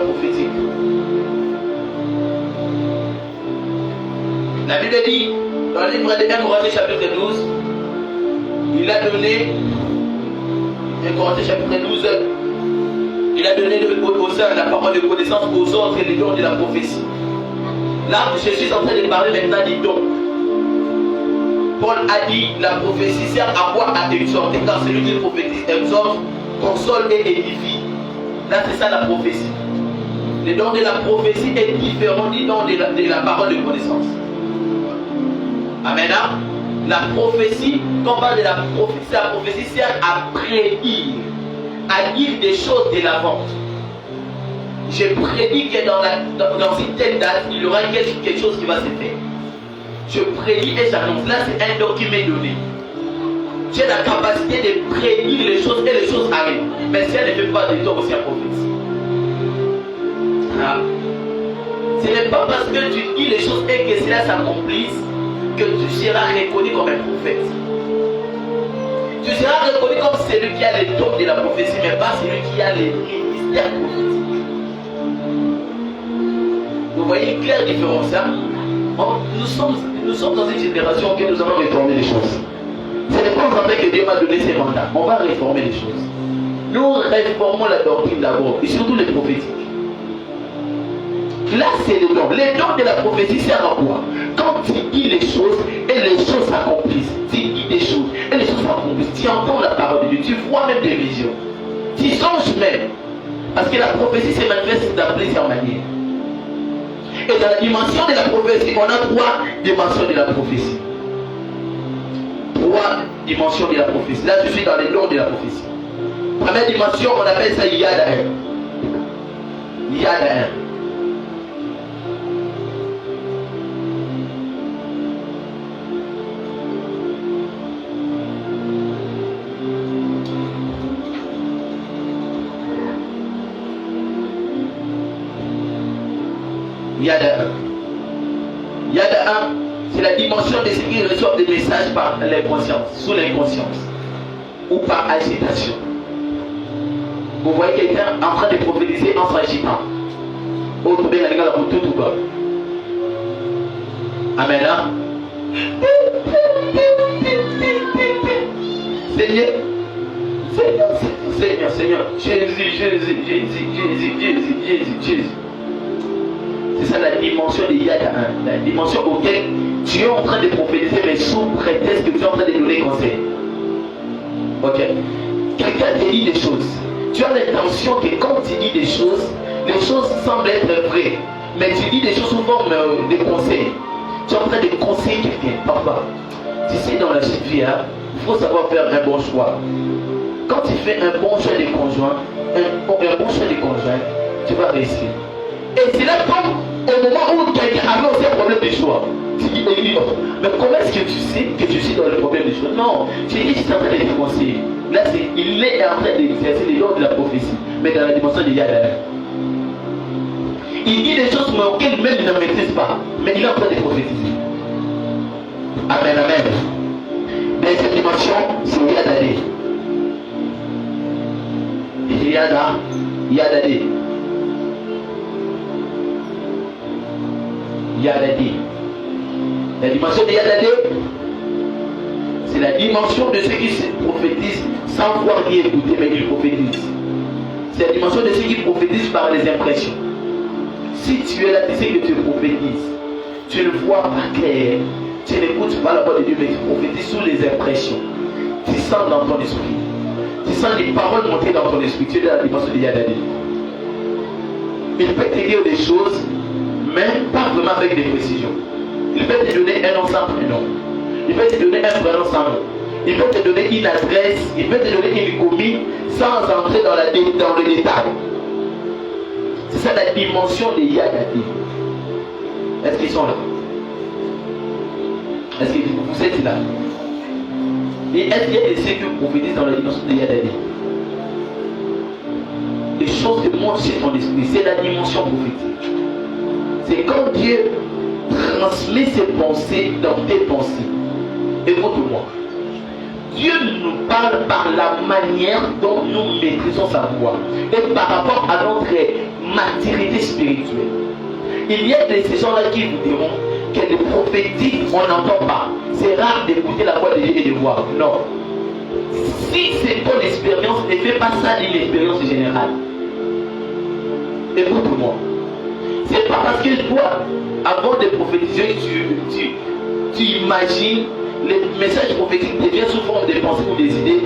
prophétiques. La Bible dit, dans le livre de 1 Corinthiens chapitre 12, il a donné, 1 Corinthiens chapitre 12, il a donné aux uns la parole de connaissance, aux autres les dons de la prophétie. Là, je suis en train de parler maintenant des dons. Paul a dit, la prophétie sert à quoi? À exhorter, car celui qui prophétise exhorte, console et édifie. Là, c'est ça la prophétie. Le don de la prophétie est différent du don de la parole de connaissance. Amen. La prophétie, quand on parle de la prophétie sert à prédire, à dire des choses de l'avant. Je prédis que dans une telle date, il y aura quelque chose qui va se faire. Je prédis et j'annonce. Là, c'est un don qui m'est donné. J'ai la capacité de prédire les choses et les choses arrivent. Mais si elle ne fait pas de toi aussi un prophète. Ah. Ce n'est pas parce que tu dis les choses et que cela s'accomplisse que tu seras reconnu comme un prophète. Tu seras reconnu comme celui qui a les dons de la prophétie, mais pas celui qui a les ministères prophétiques. Vous voyez une claire différence, hein? Nous sommes dans une génération où nous allons réformer les choses. Ce n'est pas en tant que Dieu m'a donné ses mandats. On va réformer les choses. Nous réformons la doctrine d'abord, et surtout les prophétiques. Là, c'est le don. Les dons de la prophétie servent à quoi? Quand tu dis les choses et les choses s'accomplissent, tu dis des choses et les choses s'accomplissent, tu entends la parole de Dieu, tu vois même des visions, tu songes même. Parce que la prophétie se manifeste dans plusieurs manières. Et dans la dimension de la prophétie, on a trois dimensions de la prophétie. 3 dimensions de la prophétie. Là, je suis dans les dons de la prophétie. Première dimension, on appelle ça Yadaer. Yadaer. Yadaer. Yadaer, c'est la dimension de ceux qui reçoivent des messages par l'inconscience, sous l'inconscience, ou par agitation. Vous voyez quelqu'un en train de prophétiser en s'agitant. Autre bien, il y a tout ou pas. Amen. Seigneur, Seigneur, Seigneur, Jésus. C'est ça la dimension de Yada 1, la dimension auquel tu es en train de prophétiser, mais sous prétexte que tu es en train de donner conseil. Ok. Quelqu'un te dit des choses. Tu as l'intention que quand tu dis des choses, les choses semblent être vraies, mais tu dis des choses sous forme de conseils. Tu es en train de conseiller quelqu'un. Papa, tu sais, dans la vie, il faut savoir faire un bon choix. Quand tu fais un bon choix de conjoint, tu vas réussir. Et c'est là comme au moment où quelqu'un avait aussi un problème de choix. Tu dis, mais comment est-ce que tu sais que je suis dans le problème de choix? Non, tu dis, je suis en train de te conseiller. Là, il est en train d'exercer les dons de la prophétie, mais dans la dimension de Yada. Il dit des choses auxquelles même il ne maîtrise pas, mais il est en train de prophétiser. Amen, amen. Mais cette dimension, c'est Yadadé. Yadadé. Yadadé. La dimension de Yadadé, c'est la dimension de ceux qui se prophétisent sans pouvoir ni écouter, mais ils prophétisent. C'est la dimension de ceux qui prophétisent par les impressions. Si tu es là, tu sais que tu prophétises. Tu ne vois pas clair. Tu n'écoutes pas la voix de Dieu, mais tu prophétises sous les impressions. Tu sens dans ton esprit. Tu sens les paroles monter dans ton esprit. Tu es dans la dimension de Yadadé. Il peut te dire des choses, mais pas vraiment avec des précisions. Il peut te donner un nom sans prénom. Il peut te donner un prénom sans nom. Il peut te donner une adresse. Il peut te donner une commis sans entrer dans le détail. C'est ça la dimension de Yadadé. Est-ce qu'ils sont là? Est-ce que vous êtes là? Et est-ce qu'il y a des ceux qui prophétisent dans la dimension de Yadadé? Les choses que montent chez ton esprit, c'est la dimension prophétique. C'est quand Dieu transmet ses pensées dans tes pensées. Écoute-moi. Dieu nous parle par la manière dont nous maîtrisons sa voix et par rapport à notre maturité spirituelle. Il y a de ces gens-là qui vous diront que les prophétiques, on n'entend pas. C'est rare d'écouter la voix de Dieu et de voir. Non. Si c'est ton expérience, ne fais pas ça d'une expérience générale. Écoute-moi. C'est pas parce que toi, avant de prophétiser, tu imagines les messages prophétiques deviennent sous forme de pensées ou des idées.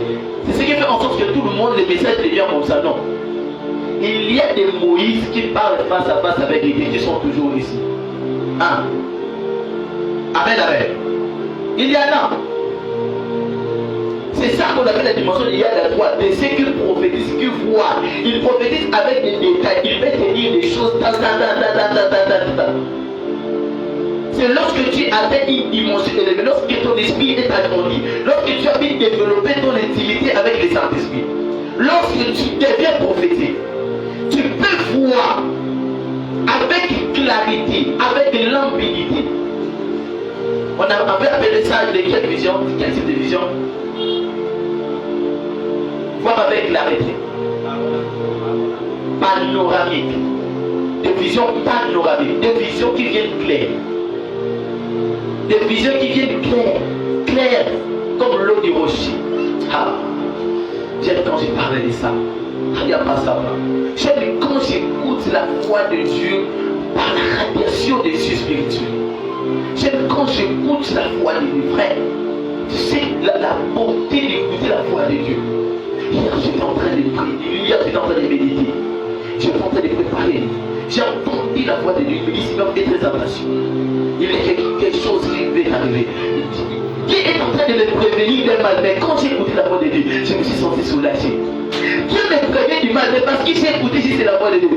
C'est ce qui fait en sorte que tout le monde, les messages deviennent comme ça. Non. Il y a des Moïse qui parlent face à face avec les dieux qui sont toujours ici. Hein? Amen, amen. Il y en a. C'est ça qu'on appelle la dimension de Yada 3. De ceux qui prophétisent, qui voient. Ils prophétisent avec des détails. Ils veulent te dire des choses. C'est lorsque tu atteins une dimension élevée, lorsque ton esprit est agrandi, lorsque tu as pu développer ton intimité avec les Saint-Esprit, lorsque tu deviens prophétique, tu peux voir avec clarité, avec limpidité. On avait appelé ça de quelle vision? Quel type de vision? Voir avec clarité. Panoramique. Des visions panoramiques. Des visions qui viennent claires. Des visions qui viennent claires. Comme l'eau du rocher. Ah, j'aime quand j'ai parlé de ça. Il n'y a pas ça. J'aime quand j'écoute la voix de Dieu par la radiation des yeux spirituels. J'aime quand j'écoute la voix de Dieu, frère. Tu sais, la beauté d'écouter la voix de Dieu. Hier, j'étais en train de prier. Hier, j'étais en train de méditer. J'étais en train de préparer. J'ai entendu la voix de Dieu. Il me dit, Seigneur, fais très attention. Il y a quelque chose qui va arriver. Dieu est en train de me prévenir d'un mal. Mais quand j'ai écouté la voix de Dieu, je me suis senti soulagé. Dieu me prévient du mal, mais parce que j'ai écouté juste la voix de Dieu.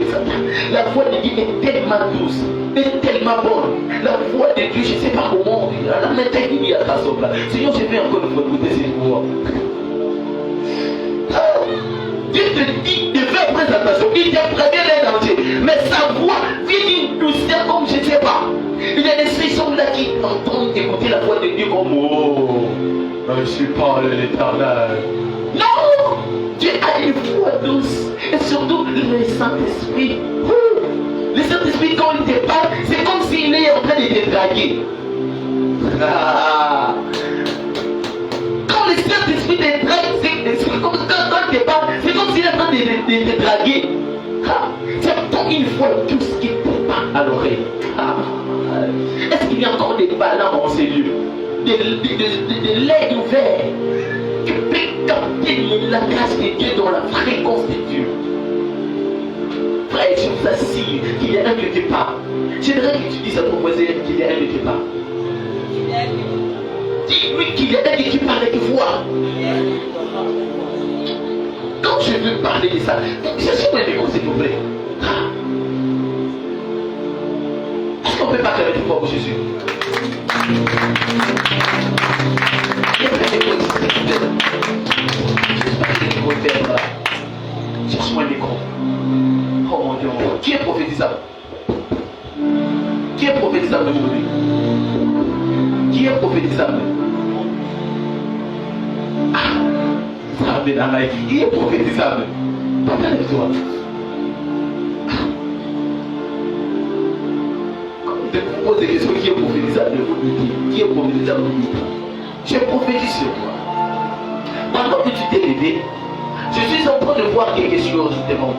La voix de Dieu est tellement douce, est tellement bonne. La voix de Dieu, je ne sais pas comment. La matin qui dit à ta soeur. Seigneur, je vais encore une fois écouter cette voix. Dieu te dit de faire présentation, il te prévient d'un danger, mais sa voix vient d'une douceur comme je ne sais pas. Il y a des personnes là qui entendent écouter la voix de Dieu comme oh, je suis pas l'Éternel. Non, Dieu a une voix douce et surtout le Saint-Esprit. Le Saint-Esprit quand il te parle, c'est comme s'il est en train de te draguer. Quand le Saint-Esprit te drague, c'est comme quand il te parle, c'est comme s'il est en train de te draguer. C'est comme une voix douce qui te parle à l'oreille. Est-ce qu'il y a encore des ballons en ces lieux? Des lèvres ouverts qui peuvent capter la grâce de Dieu dans la fréquence de Dieu. Frère, je vous assure qu'il y a un que tu parles. J'aimerais que tu dises à ton voisin qu'il y a un que tu parles. Dis-lui qu'il y a un que tu parles et que tu vois. Quand je veux parler de ça, cherchez-moi un micro s'il vous plaît. Est-ce qu'on ne peut pas faire une fois pour Jésus? Cherche-moi un micro. Oh mon Dieu, qui est prophétisable? Qui est prophétisable aujourd'hui? Qui est prophétisable? Qui est prophétisable? Papa, lève-toi. Je te pose des questions. Qui est prophétisable? Qui est prophétisable? Je prophétise sur toi. Pendant que tu t'es levé, je suis en train de voir quelque chose justement.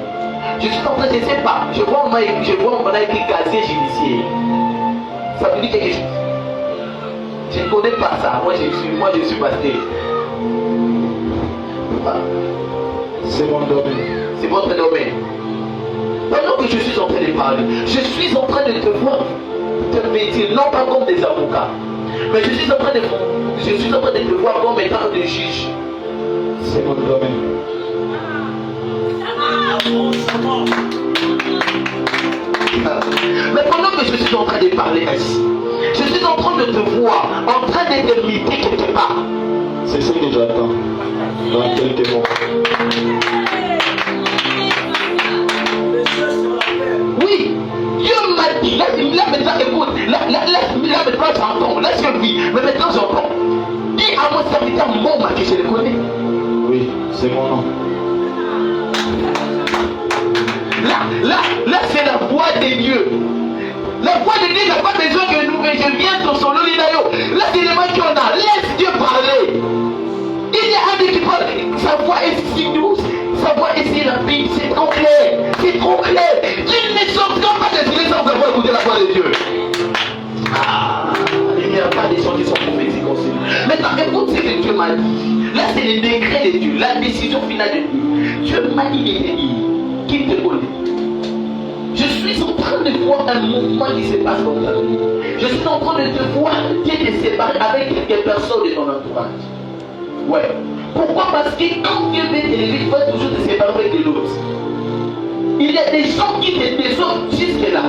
Je suis en train, je ne sais pas, je vois on m'a écrit casier judiciaire. Ça veut dire quelque chose. Je ne connais pas ça. Moi je suis pasteur. C'est mon domaine. C'est votre domaine. Pendant que je suis en train de parler, je suis en train de te voir te métier, non pas comme des avocats, mais je suis en train de te voir comme étant des juges. C'est mon domaine. Mais pendant que je suis en train de parler ici, je suis en train de te voir en train de te miter quelque part. C'est ce que j'attends. Dans quelques mots. Oui, Dieu m'a dit, là maintenant écoute, là maintenant j'entends, là je vis, mais maintenant j'entends. Dis à mon serviteur mon que je le connais. Oui, c'est mon nom. Là c'est la voix de Dieu. La voix de Dieu n'a pas besoin que je vienne sur son lolinayo. Là c'est le mal qu'on a. Laisse Dieu parler. Il y a un Dieu qui parle. Sa voix est si douce. Sa voix est si rapide. C'est trop clair. C'est trop clair. Il ne s'entend pas de sans avoir écouté la voix de Dieu. Il n'y a pas des gens qui sont prophétiques aussi. Maintenant écoute ce que Dieu m'a dit. Là c'est le décret de Dieu. La décision finale de Dieu. Dieu m'a dit qu'il te connaît. Je suis en train de voir un mouvement qui se passe dans ta vie. Je suis en train de te voir Dieu te séparer avec quelques personnes de ton entourage. Ouais. Pourquoi? Parce que quand Dieu veut t'élever, il va toujours te séparer avec l'autre. Il y a des gens qui te déçoivent jusque-là.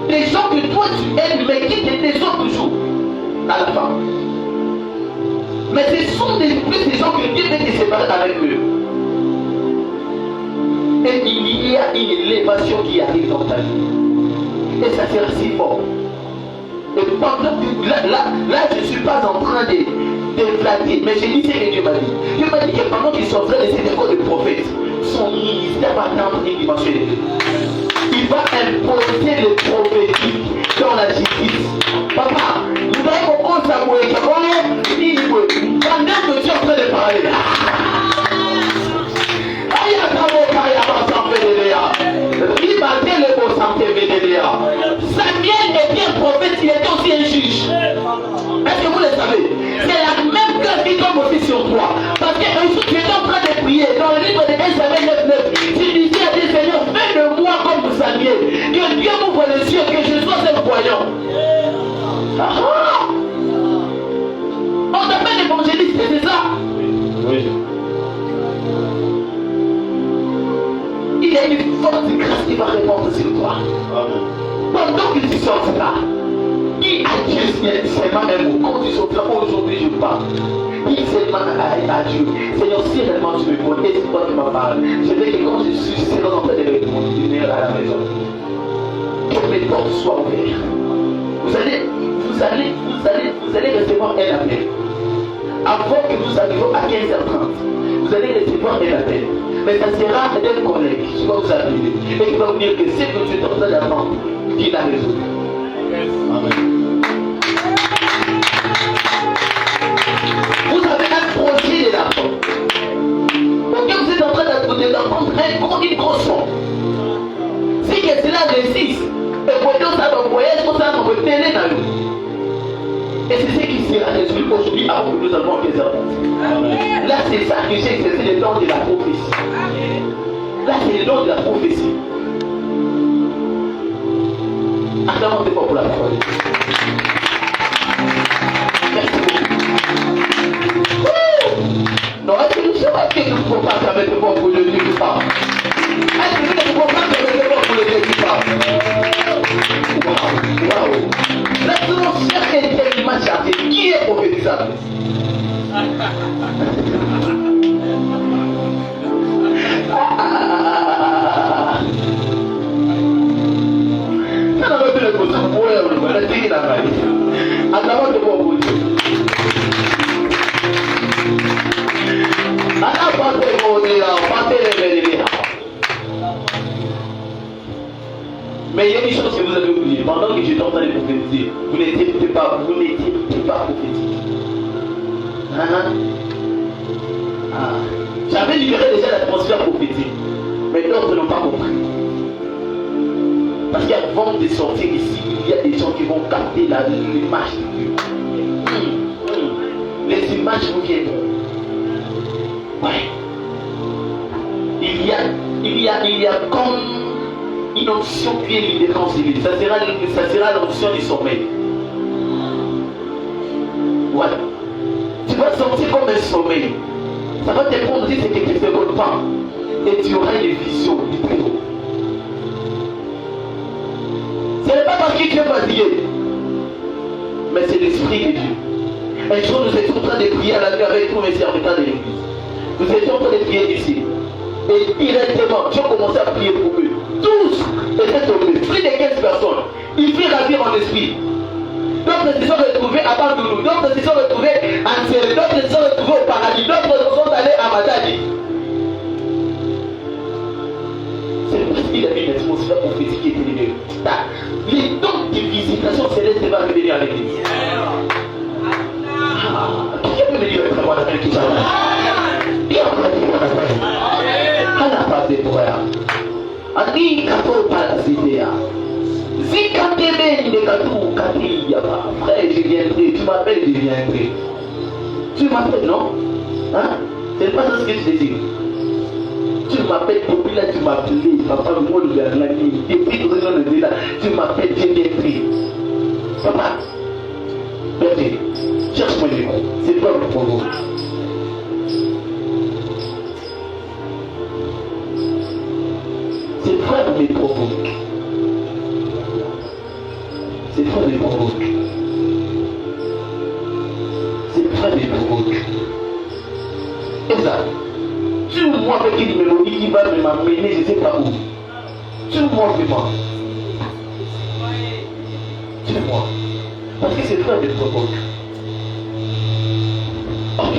Des gens que toi tu aimes, mais qui te déçoivent toujours à la fin. Mais ce sont plus des gens que Dieu veut te séparer avec eux. Et il y a une élévation qui arrive dans ta vie. Et ça sera si fort. Et pendant que là, je ne suis pas en train de flatter, mais j'ai dit ce que Dieu m'a dit. Dieu m'a dit que pendant qu'ils sont en train de cette école de prophète, son ministère va atteindre une dimension élevée. Il va imposer le prophétique dans la justice. Papa, nous avons compris ça pour les pendant que tu es en train de parler. Samuel était un prophète, il était aussi un juge. Est-ce que vous le savez? C'est la même grâce qui tombe aussi sur toi. Parce que un jour tu étais en train de prier. grâce qui va répondre sur toi. Pendant que tu sortiras, dis à Dieu seulement un mot. Quand tu sortiras, aujourd'hui je parle. Dis seulement à Dieu, Seigneur, si réellement tu me connais, c'est toi qui m'as parlé. Je veux que quand je serai en train de retourner à la maison, que mes portes soient ouvertes. Vous allez recevoir un appel. Avant que nous arrivions à 15h30, vous allez recevoir un appel. Mais ça sera un collègue qui va vous appeler et qui va vous dire que ce que tu es en train d'apprendre, qu'il a raison. Amen. Vous avez un projet de l'argent. Donc vous êtes en train d'apprendre une grosse somme. Si que cela réussisse, et pour nous, ça va voyager, ça va vous tenir dans nous. Et c'est ce qui sera résolu aujourd'hui avant que nous avons 15h30. Là, c'est ça que j'ai, c'est le temps de la prophétie. Là, c'est le temps de la prophétie. Acclamons pas pour la parole. Merci beaucoup. Non, est-ce que nous savons que nous ne pouvons pas permettre de voir pour le Dieu qui parle? Est-ce que nous ne pouvons pas permettre de voir pour le Dieu qui parle? Waouh! Maintenant, chaque intelligence chargée, qui est prophétisable? Mais il y a une chose que vous avez oubliée. Pendant que j'étais en train de prophétiser, vous n'étiez pas prophétique. J'avais libéré déjà l'atmosphère prophétique. Mais d'autres n'ont pas compris. Parce qu'avant de sortir ici, il y a des gens qui vont capter l'image de Dieu. Les images vous viennent. Ouais. Il y a comme une option qui est libérée en civil. Ça sera l'option du sommeil. Voilà. Tu vas sortir comme un sommeil. Ça va te prendre juste quelques secondes pas. Et tu auras une vision du très haut. Ce n'est pas parce que tu es fatigué, mais c'est l'esprit de Dieu. Un jour, nous étions en train de prier à la nuit avec tous mes serviteurs de l'église. Nous étions en train de prier ici. Et directement, j'ai commencé à prier pour eux. Tous étaient tombés, plus de 15 personnes. Ils firent ravir en esprit. D'autres se sont retrouvés à Bandoulou, d'autres se sont retrouvés à Nséré, d'autres se sont retrouvés au paradis, d'autres sont allés à Matadi. C'est parce qu'il a mis une atmosphère prophétique qui est élevée. Les dons de visitation céleste va revenir avec lui. Qui peut me dire le prévoir d'après qui s'en va? Qui a pas dit qu'on a pas dit? On n'a pas de droit. Ani kato parasitéa. Zikatebe ne katou kati yaba. Frère, je viendrai. Tu m'appelles, je viendrai. Tu m'appelles, non? Hein? C'est pas ça ce que tu désires. Tu m'appelles, depuis là, tu m'appelles. Papa, moi, le gars, depuis que tu es là, tu m'appelles, je viendrai. Papa, Berger, cherche-moi les mots. C'est pas pour vous. C'est frère me provoque. C'est frère me provoque. C'est frère me provoque. Et ça, tu vois avec une mélodie qui va m'amener, je ne sais pas où. Tu vois vraiment. Tu vois. Parce que c'est frère me provoque. Ok.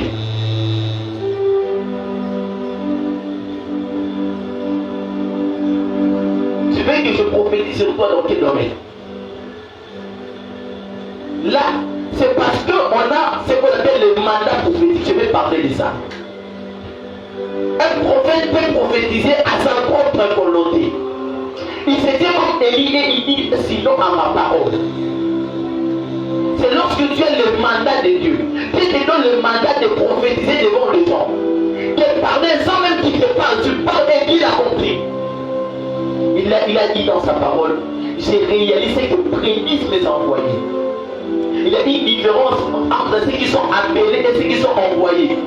Tu veux que je prophétise sur toi dans quel domaine? Là, c'est parce qu'on a ce qu'on appelle le mandat prophétique. Je vais parler de ça. Un prophète peut prophétiser à sa propre volonté. Il se dit comme Élie et il dit sinon à ma parole. C'est lorsque tu as le mandat de Dieu. Dieu te donne le mandat de prophétiser devant les gens. De parler sans même qu'il te parle. Tu parles et qu'il a compris. Il a dit dans sa parole, j'ai réalisé que prédisent mes envoyés. Il y a une différence entre ceux qui sont appelés et ceux qui sont envoyés.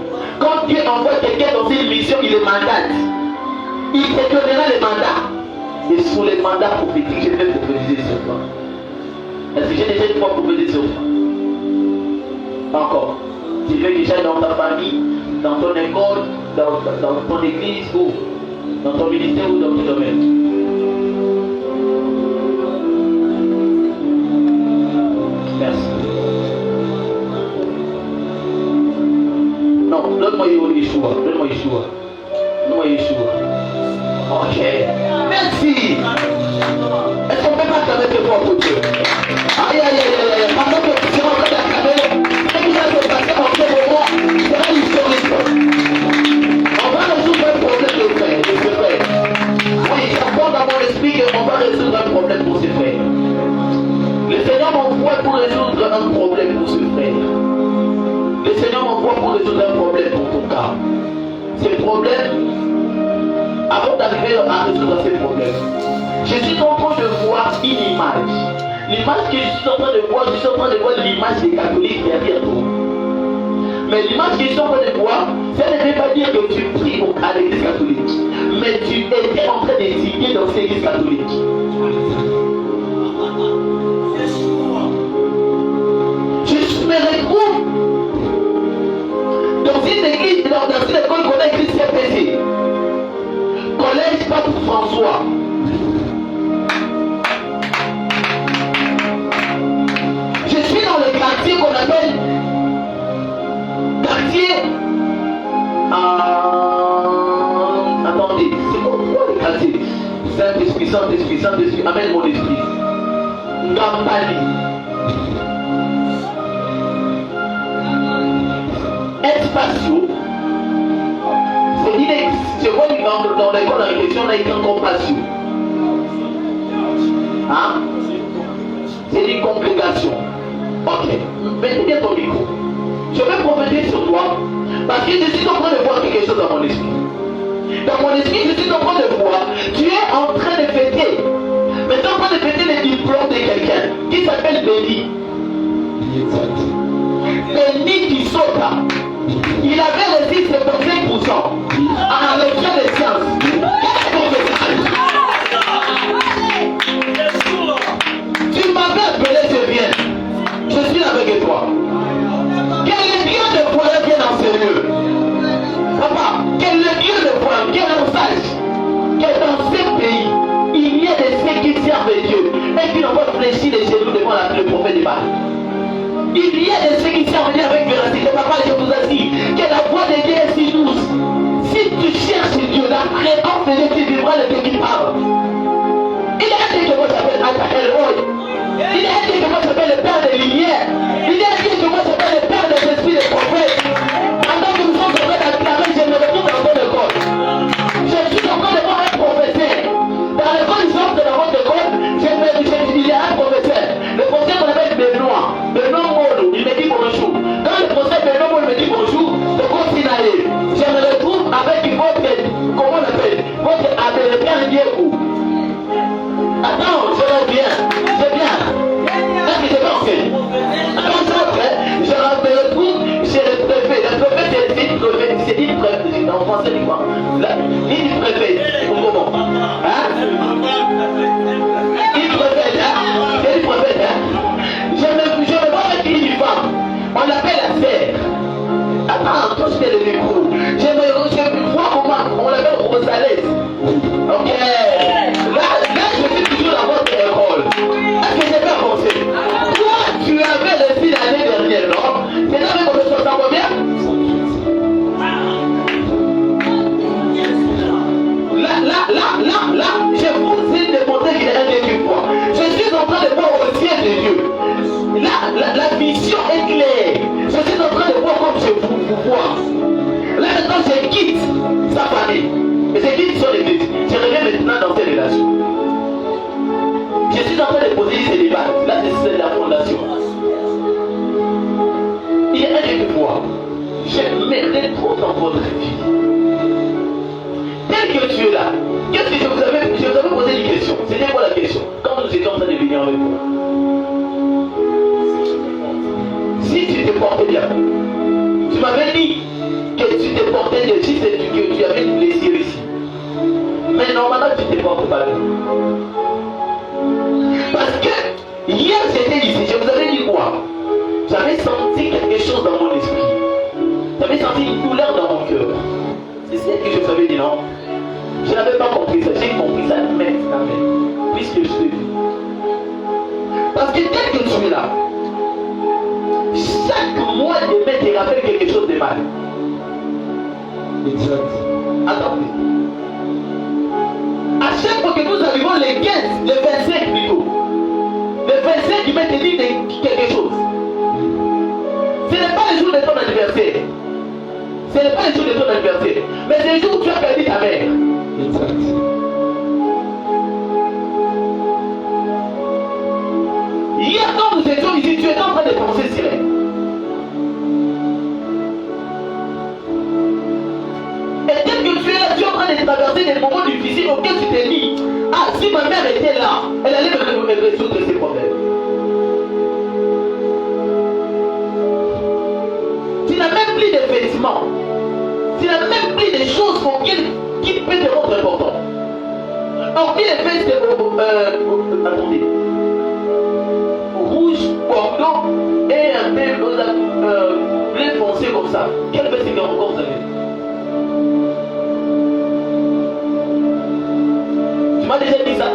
Quand Dieu envoie quelqu'un dans une mission, il le mandate. Il te donnera le mandat. Et sous les mandats prophétiques, je vais prophétiser sur toi. Est-ce que j'ai déjà une fois prophétisé sur toi? Encore. Tu veux déjà dans ta famille, dans ton école, dans ton église ou dans ton ministère ou dans ton domaine. Merci. Non, donne-moi Yeshua. Donne-moi Yeshua. Donne-moi Yeshua. Ok. Merci. Est-ce qu'on peut pas acclamer ce fort pour Dieu? Aïe, aïe, aïe, aïe. Pendant que tu seras en train d'acclamer, ce qui va se passer en ce moment sera historique. On va résoudre un problème de frère. Oui, ça prend dans mon esprit qu'on va résoudre un problème pour ses frères. Le Seigneur m'envoie pour résoudre un problème pour ce frère. Le Seigneur m'envoie pour résoudre un problème pour ton cas. Ces problèmes, avant d'arriver à résoudre ces problèmes, je suis en train de voir une image. L'image que je suis en train de voir, je suis en train de voir l'image des catholiques derrière toi. Mais l'image que je suis en train de voir, ça ne veut pas dire que tu pries à l'église catholique. Mais tu étais en train d'étudier dans cette église catholique. Je me retrouve dans une église, dans une école qu'on a écrit CPC. Collège Pape François. Je suis dans le quartier qu'on appelle quartier. Attendez, c'est quoi le quartier? Saint-Esprit, Saint-Esprit, Saint-Esprit, amène mon esprit. Ngambali. Espatio. C'est quoi dans l'école en question, on a écrit compassion. Hein? C'est une congrégation. Ok. Mettez bien ton micro. Je vais prophétiser sur toi parce que je suis en train de voir quelque chose dans mon esprit. Dans mon esprit, je suis en train de voir. Tu es en train de fêter. Mais tu es en train de fêter le diplôme de quelqu'un qui s'appelle Béni. Béni qui saute. Il avait reçu 75% en lecture des sciences. Tu m'avais appelé, je viens. Je suis avec toi. Quel est le Dieu de foi vient dans ce lieu? Papa, quel est le Dieu de foi, quel sage que dans ce pays, il y a des saints qui servent Dieu et qui n'ont pas fléchi les genoux devant le prophète de Baal. Il y a des saints qui servent Dieu avec véracité. Papa, je vous assure que la voix de Dieu est si douce. Si tu cherches Dieu, la fréquence de Dieu, tu vivras le Dieu qui parle. Il y a un Dieu que moi j'appelle Elroy. Il y a un Dieu que moi j'appelle le Père des Lumières. Il y a un Dieu que moi j'appelle le Père des esprits des prophètes. Pendant que nous sommes en train d'acclamer, je me retrouve dans ton école. Je suis en train de voir un professeur. Dans l'école, je sors de la haute école, il y a un professeur. Le professeur qu'on appelle Benoît. Benoît Molo, il me dit bonjour. Quand le professeur Benoît Molo me dit bonjour, de continuer. Je me retrouve avec votre, comment on l'appelle, votre américain Diego. Attends, je reviens. C'est bien. Est-ce que c'est pas fait? Attends, je reviens. Je me retrouve chez le préfet. Le préfet, c'est une préfet. En français, c'est quoi? Une préfet. Au moment. Hein? Une préfet, hein? C'est une préfet, hein? Je me vois avec une femme. On l'appelle la sœur. Attends, toi, je fais le micro. Je vois comment on l'appelle Rosalès. Ok. Là, je suis toujours dans votre école. Est-ce que j'ai bien pensé? Toi, tu avais reçu l'année dernière, non? C'est là même qu'on se sent combien? Là, je vous ai démontré qu'il y a un Dieu qui voit. Je suis en train de voir au ciel de Dieu. Là, la vision est claire. Je suis en train de voir comme je vous vois. Là, maintenant, je quitte sa famille. Et je quitte son église. Je reviens maintenant dans ces relations. Je suis en train de poser ces débats. Là, c'est la fondation. Il y a un Dieu qui voit. Je m'aiderai trop dans votre vie. Tel que tu es là, qu'est-ce que je vous avais posé une question? C'était quoi la question? Quand nous étions en train de venir avec vous, si tu te portais bien, tu m'avais dit que tu te portais bien, que tu avais une blessure ici. Mais normalement, tu ne te portes pas bien. non. Je n'avais pas compris ça. J'ai compris ça maintenant. Puisque je te dis. Parce que dès que tu es là, chaque mois de mai te rappelle quelque chose de mal. Exact. Attendez. À chaque fois que nous arrivons les 15, les 25 plutôt, les 25 mai te dit quelque chose. Ce n'est pas le jour de ton anniversaire. Ce n'est pas le jour de ton anniversaire. Mais c'est le jour où tu as perdu ta mère. Exact. Hier, quand nous étions ici, tu étais en train de penser sur elle. Et dès que tu es là, tu es en train de traverser des moments difficiles auxquels tu t'es dit, ah, si ma mère était là, elle allait me résoudre ces problèmes. Tu n'as même plus de vêtements. Tu n'as même plus de choses qui peuvent te rendre important. Donc, il est fait, attendez. Rouge, bordeaux et un peu bleu foncé comme ça. Quelle veste est encore vous avez? Tu m'as déjà dit ça?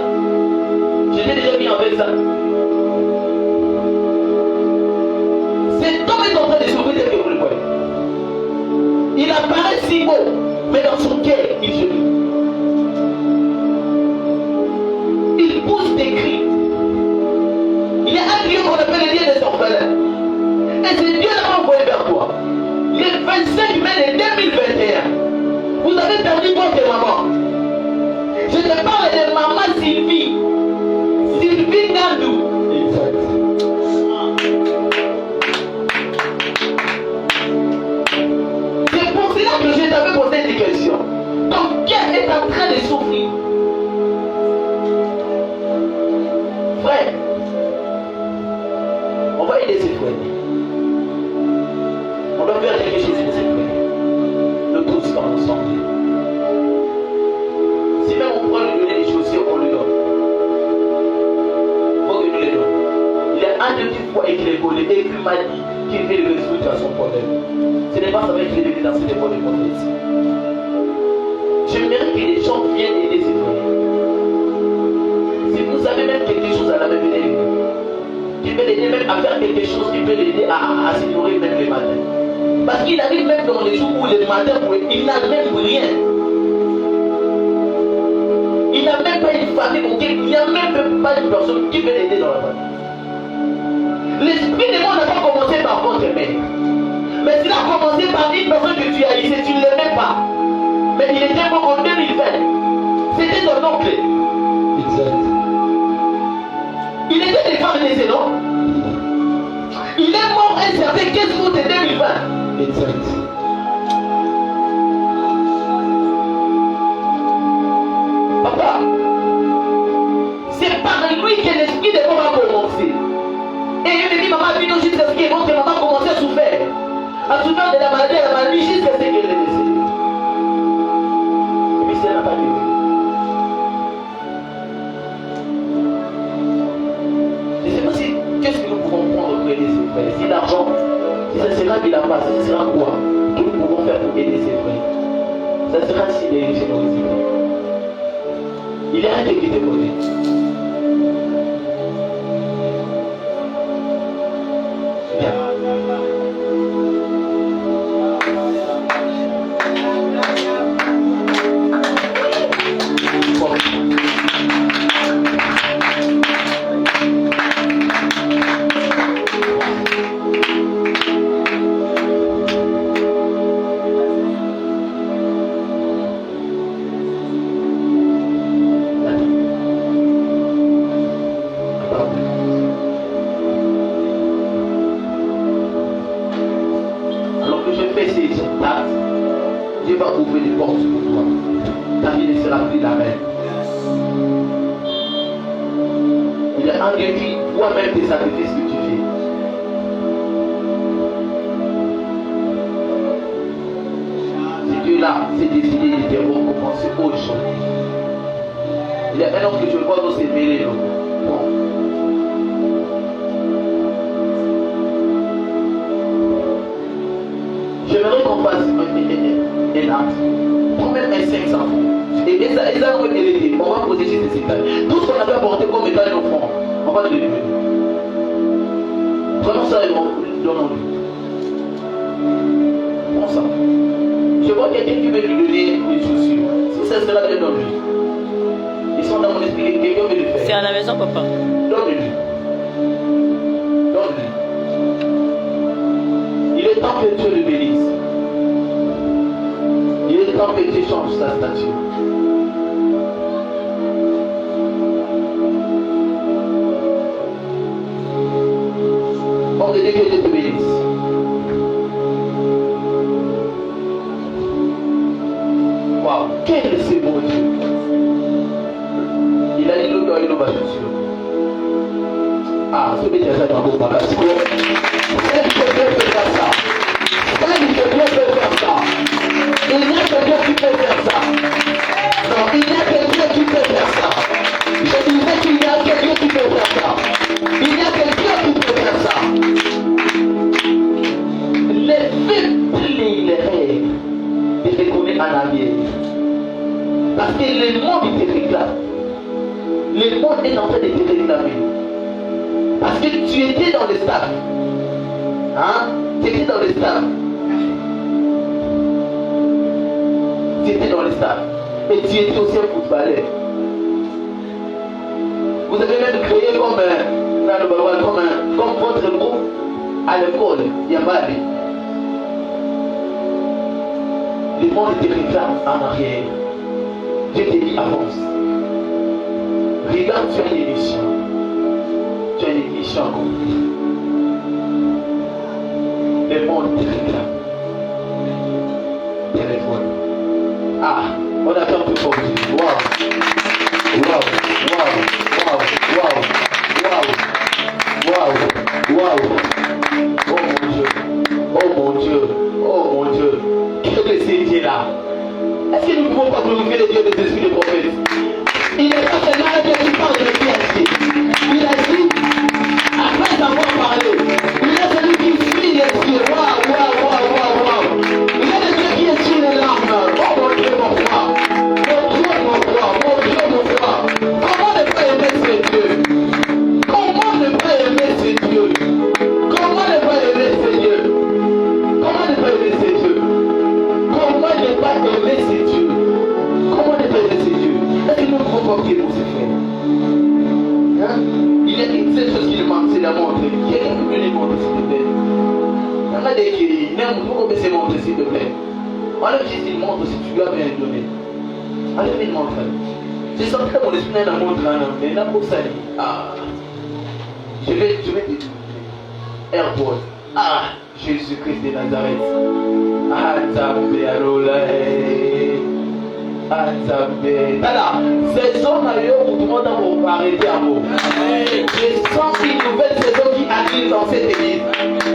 Je t'ai déjà mis avec ça. Cet homme est en train de sauver tel que vous le voyez. Il apparaît si beau, mais dans son cœur, il se lit. Il pousse des cris. Il y a un Dieu qu'on appelle le Dieu des orphelins. Et ce Dieu l'a envoyé vers toi. Le 25 mai 2021, vous avez perdu votre maman. Je te parle de maman Sylvie. Sylvie Nandou. Exact. C'est pour cela que je t'avais posé des questions. Ton cœur est en train de souffrir. Frère, on va aider ses frères. On doit faire quelque chose pour ses frères. Nous tous ensemble. Si même on prend lui donner des chaussures, on lui donne. Il faut que nous les donne. Il y a un de tes fois écrit et puis m'a dit qu'il veut résoudre à son problème. Ce n'est pas ça qu'il est venu dans cette époque de prophète. J'aimerais que les gens viennent aider ses frères. Si vous avez même quelque chose à la main, venez l'aider. Qui peut l'aider même à faire quelque chose qui peut l'aider à se nourrir même le matin. Parce qu'il arrive même dans les jours où le matin, il n'a même rien. Il n'a même pas une famille, il n'y a même pas une personne qui peut l'aider dans la famille. L'esprit de moi n'a pas commencé par votre mère. Mais il a commencé par une personne que tu as laissée, tu ne l'aimais pas. Mais il était mort en 2020. C'était ton oncle. Exact. Il était des femmes laissées, non? Il est mort un certain 15 août 2020. Exact. Papa, c'est par lui que l'esprit de mort a commencé. Et il me dit, maman, vino jusqu'à ce que votre maman commençait à souffrir. À souffrir de la maladie jusqu'à ce qu'elle est décédée. Et puis ça n'a pas duré. Je ne sais pas si, qu'est-ce que nous pouvons prendre pour aider ses frères? Si l'argent, si ça sera de la base, ce sera quoi que nous pouvons faire pour aider ses frères? Ça sera si les générosités. Il y a un Dieu qui te connaît. Dieu va ouvrir des portes pour toi. Ta vie ne sera plus la même. Il y a un Dieu qui voit même tes sacrifices que tu fais. Ce Dieu-là s'est décidé de te récompenser aujourd'hui. Il y a un homme que je vois dans ses mêlés. Bon. J'aimerais qu'on fasse un acte. Prends même un 500 francs. on va protéger ces étages. Tout ce qu'on avait apporté comme état et offrande, on va le lever. Vraiment ça, donnons-lui. Prends ça. Je vois quelqu'un qui veut lui donner des chaussures. Si ça sera bien, donne-lui. Ils sont dans mon esprit, quelqu'un veut le faire. C'est à la maison, papa. Donne-lui. Donne-lui. Il est temps que Dieu le bénisse. Il est temps que Dieu change sa statue. On te dit que Dieu te bénisse. Waouh, quel est ce beau Dieu. Il a dit l'eau dans une chaussure. Ah, ce que j'ai fait dans mon papa, c'est que Dieu peut faire ça. Dieu peut faire ça. Il n'y a que Dieu qui peut faire ça. Non, il n'y a que Dieu qui peut faire ça. Je disais qu'il n'y a que Dieu qui peut faire ça. Il n'y a que Dieu qui peut faire ça. Les faibles et les rêves, ils te connaissent en arrière. Parce que le monde te réclame. Le monde est en train de te réclamer. Parce que tu étais dans le stade. Hein? Tu étais dans le stade. Tu étais dans le stade. Et tu étais aussi un footballeur. Vous avez même créé comme votre groupe à l'école, Yambali. Le monde te réclame en arrière. Dieu te dit avance. Regarde, tu as une émission. Tu as une émission. Le monde te réclame. Téléphone. Ah, on attend un peu pour Dieu. Waouh. Waouh. Waouh. Waouh. Waouh. Waouh. Waouh. Oh mon Dieu. Oh mon Dieu. Oh mon Dieu. Qu'est-ce que c'est Dieu-là? Est-ce que nous ne pouvons pas glorifier le Dieu des esprits de prophète? Il n'est pas seulement un Dieu qui parle de pièce. Il a dit, après avoir parlé, il est celui qui suit les cieux. Waouh, waouh, waouh, waouh, waouh. Il est le Dieu qui essuie les larmes. Oh mon Dieu, mon roi. Mon Dieu, mon roi. Mon Dieu, mon roi. Comment ne pas aimer ces dieux? Comment ne pas aimer ces dieux? Comment ne pas aimer ces dieux? Comment ne pas aimer ces dieux? Comment ne pas aimer ces dieux? Comment ne pas aimer ces dieux? Est-ce que nous pouvons pas prier pour ces frères? Hein? Il y a une seule chose qui lui manque, c'est la montre. Quelqu'un peut lui montrer, s'il te plaît. Il y en a des qui n'aiment beaucoup baisser montre, s'il te plaît. Enlève juste une montre si tu lui as bien donné. Enlève une montre. J'ai senti mon esprit dans la montre, mais là pour ça, ah, je vais te demander. Airport. Ah, Jésus-Christ de Nazareth. Ah, Zambé, Arola. Ah, Zambé. Voilà, ces hommes ailleurs où tout le monde a arrêté à mot. Je sens une nouvelle saison qui arrive dans cette église.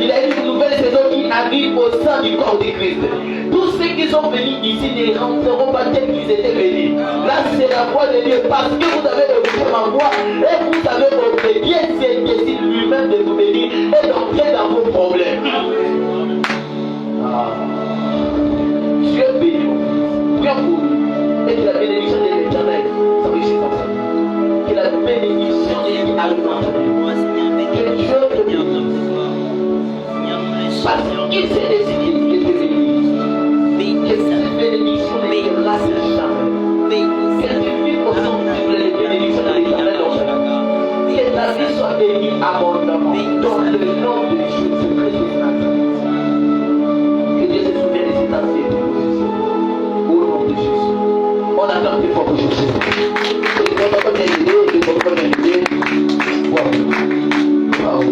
Il y a une nouvelle saison qui arrive au sein du corps de Christ. Tous ceux qui sont venus ici ne rentreront pas tels qu'ils étaient venus. Là, c'est la voix de Dieu. Parce que vous avez écouté ma voix et vous avez obéi, c'est décide lui-même de vous bénir et d'entrer dans vos problèmes. Ah. Dieu bénit. Prions pour lui. Et que la bénédiction de l'Éternel s'enrichisse comme ça. Que la bénédiction de lui arrive dans ta vie. Que Dieu te bénisse. Parce qu'il s'est décidé de te bénir. Que cette bénédiction ne te lasse jamais. Que tu vives au centre de les bénédictions de l'Éternel dans ta vie. Que ta vie soit bénie abondamment. Dans le nom de Jésus-Christ de Nazareth. Que Dieu se souvienne de cette ancienne proposition. Au nom de Jésus. On attend tes propres Jésus. Et quand on a bien l'idée, et quand on a bien l'idée, waouh. Waouh.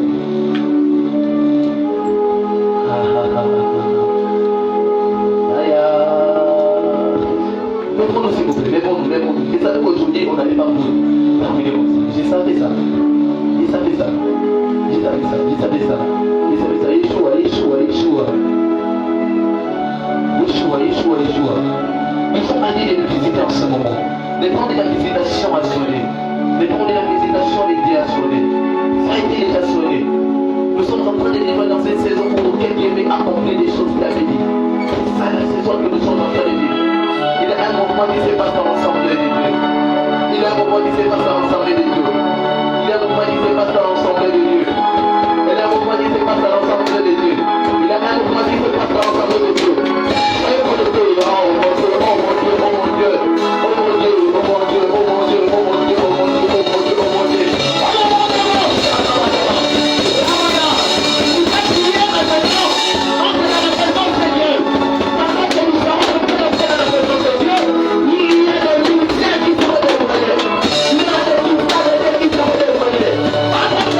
Mettons-nous s'il vous plaît, mettons-nous. Et ça qu'aujourd'hui on n'allait pas pour terminer comme ça. J'ai savais ça. Yeshua. Il faut aller les visiter en ce moment. Dépendez de la visitation à sonner. Dépendez de la visitation des dieux à sonner. Ça a été déjà sonné. Nous sommes en train de vivre dans cette saison où quelqu'un veut accomplir des choses qu'il avait dit. C'est ça la saison que nous sommes en train de vivre. Il y a un moment moment qui se passe dans l'ensemble des dieux. Il y a un moment qui se passe dans l'ensemble des dieux. Il y a un moment qui se passe dans l'ensemble des dieux. Il y a un moment qui se passe dans l'ensemble des dieux. Il y a un moment qui se passe dans l'ensemble des dieux. Oh mon Dieu, oh mon Dieu, oh mon Dieu, oh mon Dieu, oh mon Dieu, oh mon Dieu, oh mon Dieu, oh mon Dieu, oh mon Dieu, oh mon Dieu. Dieu,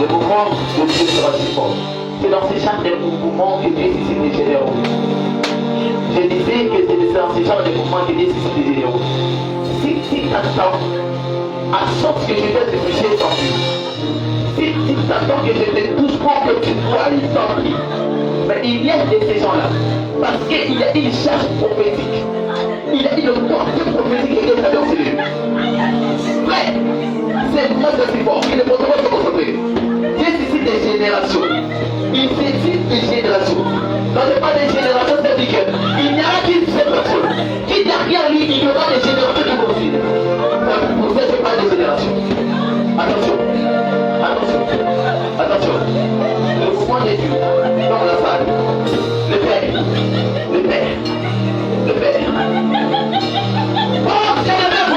Le mouvement de Dieu sera si fort. C'est dans ces genres de mouvements que Dieu suscite des généraux. Je disais que c'est dans ces genres de mouvements que Dieu suscite des généraux. Si tu t'attends à sorte que je vais te toucher, tant pis. Si tu t'attends que je te touche pour que tu dois aller, tant pis. Mais il y a de ces gens-là. Parce qu'il y a une charge prophétique. Il y a une portée prophétique qui est dans ses lieux. Frère, c'est moi aussi fort. Il ne faut pas se concentrer. Dieu suscite des générations. Il suscite des générations. Quand je parle des générations, ça veut dire qu'il n'y aura qu'une seule personne. Qui derrière lui, il y aura des générations qui considèrent. Pour ça, je parle des générations. Attention. Attention. Attention. Le mouvement de Dieu dans la salle. Le Père. Le Père. Le Père. Oh, c'est le Père.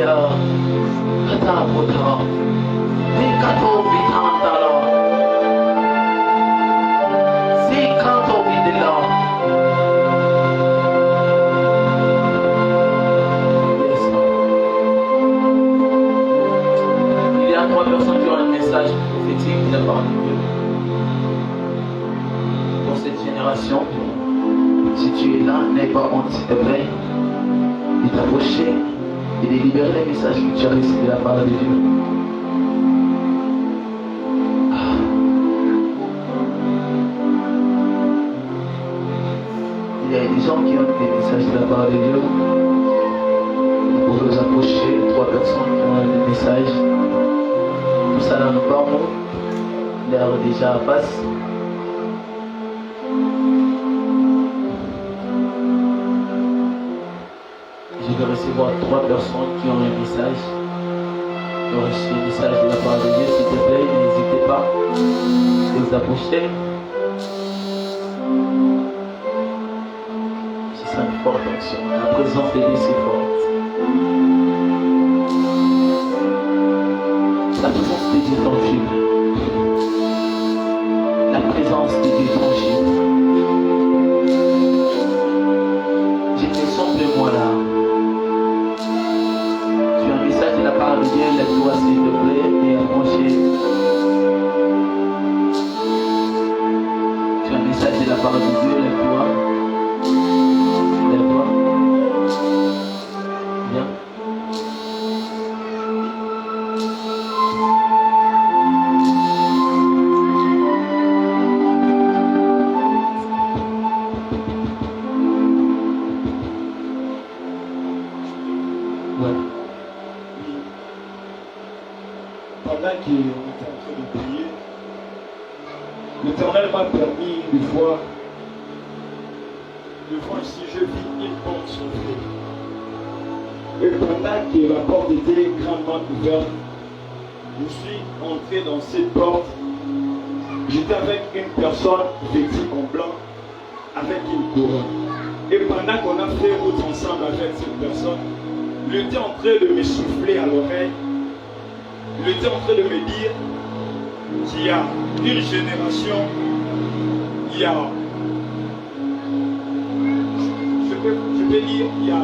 Alléluia. Katapota. Nikato vitantala. Sikato videla. Yes. Il y a 3 personnes qui ont un message prophétique de la part de Dieu. Pour cette génération, si tu es là, n'aie pas honte, s'il te plaît, de t'approcher et de libérer les messages que tu as reçus de la part de Dieu. Il y a des gens qui ont des messages de la part de Dieu. Vous pouvez vous approcher, 3 personnes qui ont des messages. Tout ça dans le parle. L'heure déjà passe. Je vais recevoir 3 personnes qui ont un message. Qui ont reçu un message de la part de Dieu. S'il te plaît, n'hésitez pas de vous approcher. Ce sera une forte action. La présence de Dieu, c'est forte. La présence de Dieu est tangible. La présence de Dieu est tangible. J'étais semble-moi là. Tu as un message de la part de Dieu, lève-toi s'il te plaît et approchez. Tu as un message de la part de Dieu, lève-toi. Lève-toi. Viens. Pendant qu'on était en train de prier, l'Éternel m'a permis de voir si je vis une porte s'ouvrir. Et pendant que la porte était grandement ouverte, je suis entré dans cette porte. J'étais avec une personne vêtue en blanc, avec une couronne. Et pendant qu'on a fait route ensemble avec cette personne, il était en train de me souffler à l'oreille. Il était en train de me dire qu'il y a une génération, il y a, je peux dire, il y a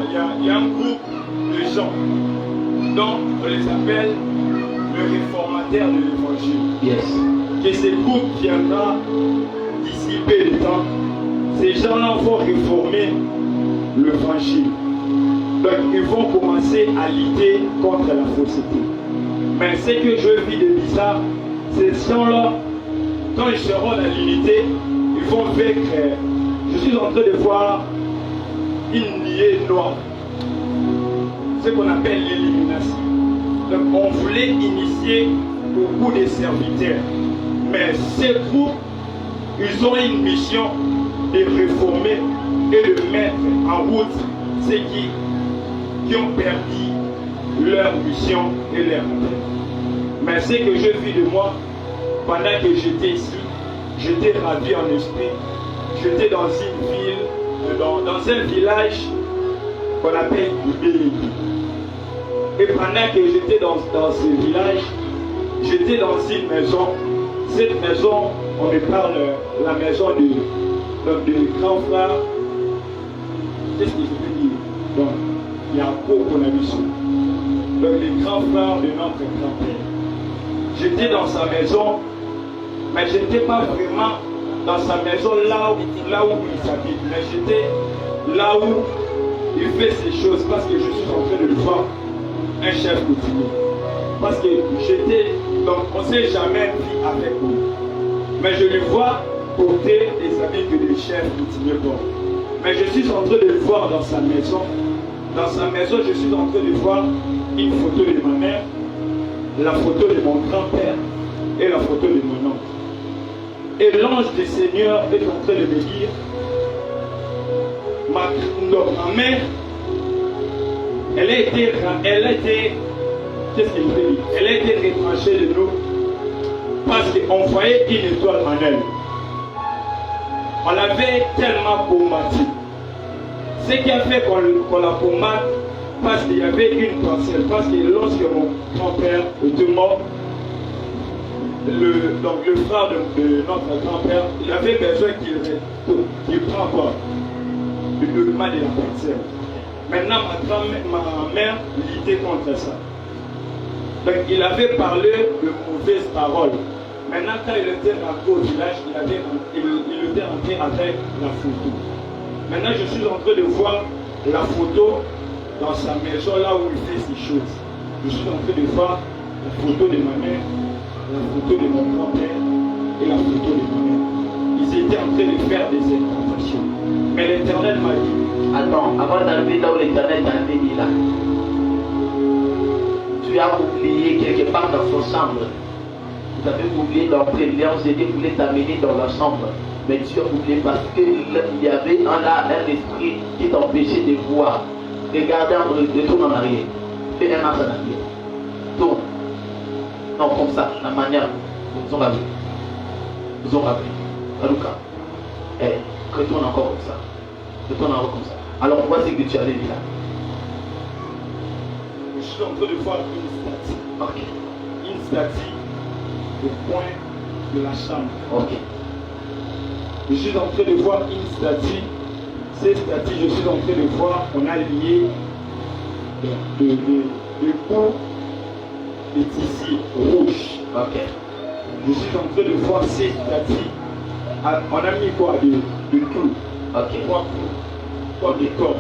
un groupe de gens dont on les appelle le réformateur de l'évangile. Yes. Que ce groupe viendra d'ici peu de temps. Ces gens-là vont réformer l'évangile. Donc ils vont commencer à lutter contre la fausseté. Mais ce que je vis de bizarre, ces gens-là, quand ils seront dans l'unité, ils vont vaincre. Je suis en train de voir une nuée noire. Ce qu'on appelle l'élimination. Donc on voulait initier beaucoup de serviteurs. Mais ces groupes, ils ont une mission de réformer et de mettre en route ceux qui ont perdu leur mission et leur appel. Mais ce que je vis de moi, pendant que j'étais ici, j'étais ravi en esprit. J'étais dans une ville, dans un village qu'on appelle Ibélébi. Et pendant que j'étais dans ce village, j'étais dans une maison. Cette maison, on me parle la maison de grand frère. Qu'est-ce que je veux dire? Donc, il y a un cours qu'on a vu sur. Donc, les grands frères de notre grand-père. J'étais dans sa maison, mais je n'étais pas vraiment dans sa maison là où il s'habite. Mais j'étais là où il fait ces choses parce que je suis en train de le voir un chef coutumier. Parce que j'étais, donc on ne s'est jamais vu avec lui. Mais je le vois porter des habits que les chefs coutumiers portent. Mais je suis en train de le voir dans sa maison. Dans sa maison, je suis en train de voir une photo de ma mère, la photo de mon grand-père et la photo de mon oncle. Et l'ange du Seigneur est en train de me dire, ma mère, elle a été, qu'est-ce que je veux dire? Elle a été retranchée de nous parce qu'on voyait une étoile en elle. On l'avait tellement combattu. Ce qui a fait qu'on la combatte, parce qu'il y avait une parcelle. Parce que lorsque mon grand-père était mort, donc le frère de notre grand-père, il avait besoin qu'il prenne quoi, le document de la parcelle. Maintenant, ma mère luttait contre ça. Donc, il avait parlé de mauvaises paroles. Maintenant, quand il était rentré au village, il était rentré avec la photo. Maintenant, je suis en train de voir la photo dans sa maison, là où il fait ces choses. Je suis en train de voir la photo de ma mère, la photo de mon grand-père et la photo de ma mère. Ils étaient en train de faire des incantations. Mais l'Éternel m'a dit, attends, avant d'arriver là où l'Éternel t'a mis là, tu as oublié quelque part dans son chambre. Vous avez oublié d'entrer. Léon Zédé voulait t'amener dans la chambre. Mais tu as oublié parce qu'il y avait un esprit qui t'empêchait de voir. Regardez, retourne en arrière. Fais un marche en arrière. Tourne. Non, comme ça, la manière. Vous en avez. Vous en avez. Aluka. Retourne encore comme ça. Retourne encore comme ça. Alors, vois ce que tu avais vu là. je suis en train de voir une statue. Ok. Une statue au coin de la chambre. Ok. Je suis en train de voir une statue. Cette statue, je suis en train de voir, on a lié de peau de tissu rouge. Ok. Je suis en train de voir cette statue. On a mis quoi de clous. Ok. Trois de corps.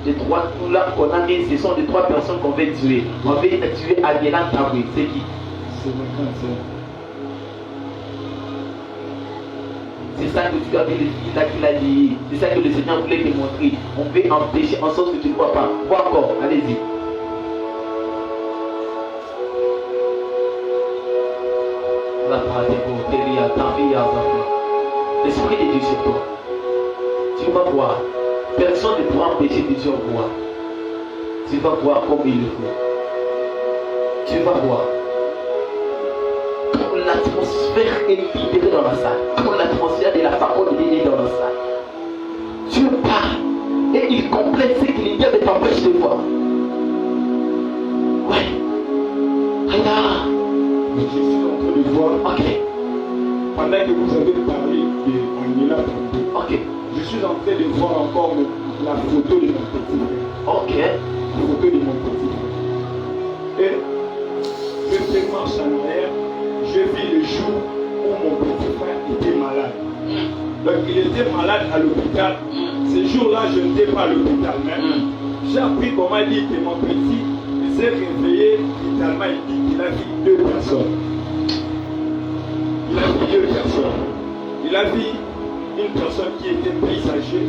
Les trois coups là qu'on a mis, ce sont les trois personnes qu'on veut tuer. On veut tuer Aguilan Taboué. C'est qui? C'est mon cancer. C'est ça que tu as vu, là qu'il a dit. C'est ça que le Seigneur voulait te montrer. On veut empêcher en sorte que tu ne vois pas. Vois encore, allez-y. L'Esprit de Dieu sur toi. Tu vas voir. Personne ne pourra empêcher que tu vois. Tu vas voir comme il le faut. Tu vas voir. Quand l'atmosphère est libérée dans la salle, quand l'atmosphère de la parole est libérée dans la salle, tu pars et il complète ce qu'il y a de t'empêcher de voir. Ouais. Regarde. Je suis en train de voir. Ok. Pendant que vous avez parlé d'Angela Taboué, Ok. je suis en train de voir encore la photo de mon petit frère. Ok. La photo de mon petit frère. Et je fais marche en arrière. Je vis le jour où mon petit frère était malade. Donc il était malade à l'hôpital. Ce jour-là, je n'étais pas à l'hôpital même. J'ai appris comment il dit que mon petit s'est réveillé. Finalement, il dit qu'il a vu deux personnes. Il a vu deux personnes. Il a vu une personne qui était passager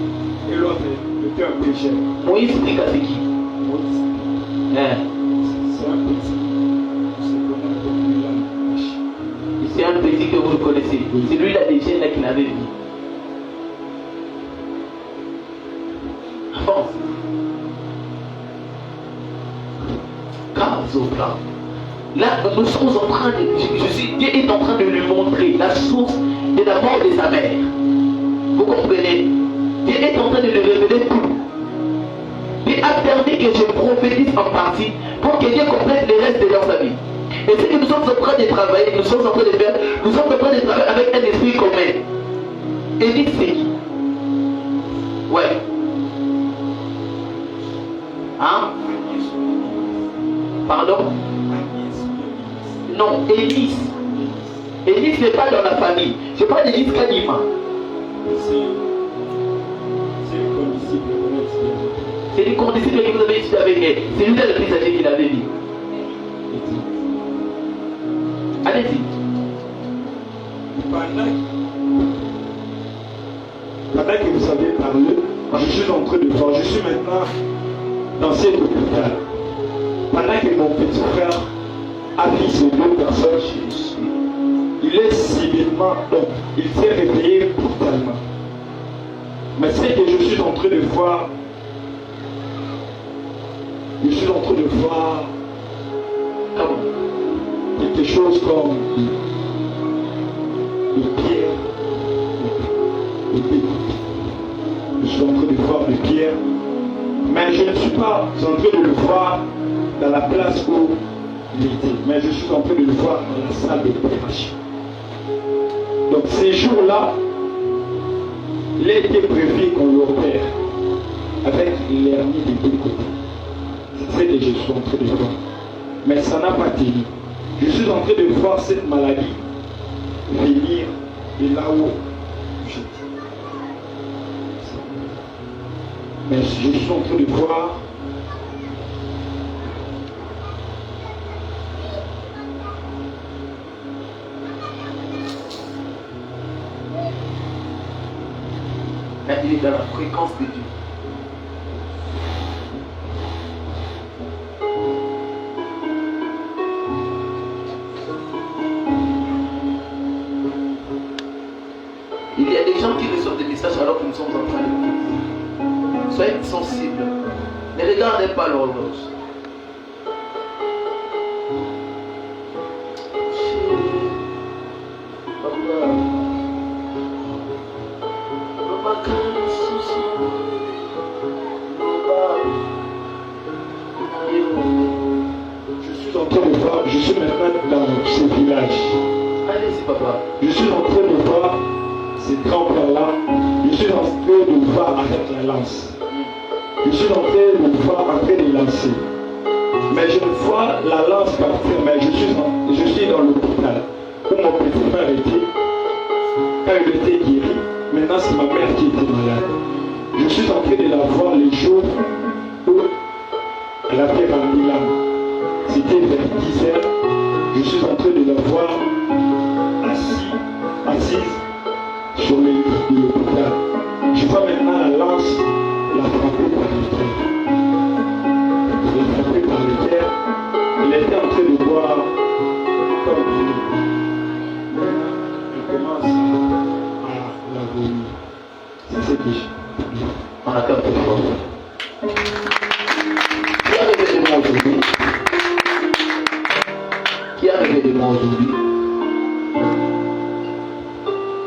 et l'autre était un pécheur. Moïse explique à c'est qui? Moïse, c'est un petit. C'est comme un populaire. C'est un petit que vous le connaissez. C'est lui là déjà là qu'il avait vu. Avance. Kazopla. Là, nous sommes en train de. Dieu est en train de lui montrer la source de la mort de sa mère. Vous comprenez? Dieu est en train de lui révéler tout. Dieu a permis que je prophétise en partie pour que Dieu complète le reste de sa vie. Et ce que nous sommes en train de travailler, nous sommes en train de faire, nous sommes en train de travailler avec un esprit commun. Et dites c'est qui? Ouais. Hein? Pardon? Non, Élise. Élise n'est pas dans la famille. Je parle d'Élise Kanima. C'est le condisciple de mon ex. C'est du condisciple que vous avez étudié avec elle. C'est lui le plus âgé qu'il avait vu. Allez-y. Pendant que vous avez parlé, je suis en train de voir. Je suis maintenant dans cet hôpital. Pendant que mon petit frère a vu ces deux personnes, il est subitement, donc il s'est réveillé brutalement. Mais ce que je suis en train de voir, quelque chose comme de pierre, de pierre. Je suis en train de voir des pierres, mais je ne suis suis pas en train de le voir dans la place où il était, mais je suis en train de le voir dans la salle d'opération. Donc ces jours-là, il a été prévu qu'on l'opère avec l'hernie des deux côtés. C'est ce que je suis en train de voir. Mais ça n'a pas tenu. Je suis en train de voir cette maladie venir de là où j'étais. Mais je suis en train de voir il est dans la fréquence de Dieu. Il y a des gens qui reçoivent des messages alors que nous sommes en train de prier. Soyez sensibles. Ne regardez pas l'horloge. Je suis maintenant dans ce village. Allez-y, papa. Je suis en train de voir ces grands-pères-là. Je suis en train de voir avec la lance. Je suis en train de voir en train de lancer. Mais je vois la lance partir, mais je suis dans l'hôpital où mon petit frère était. Quand il était guéri, maintenant c'est ma mère qui était malade. Je suis en train de la voir les jours où elle a fait un Milan. C'était vers 10 heures. Je suis en train de la voir assise sur le lit de l'hôpital. Je vois maintenant la lance la frapper par le terre. La frapper par le terre. Elle était en train de voir comme elle commence à la vomir. C'est ce que je... On a capté fort. Qui a rêvé de moi aujourd'hui? Qui a rêvé de moi aujourd'hui?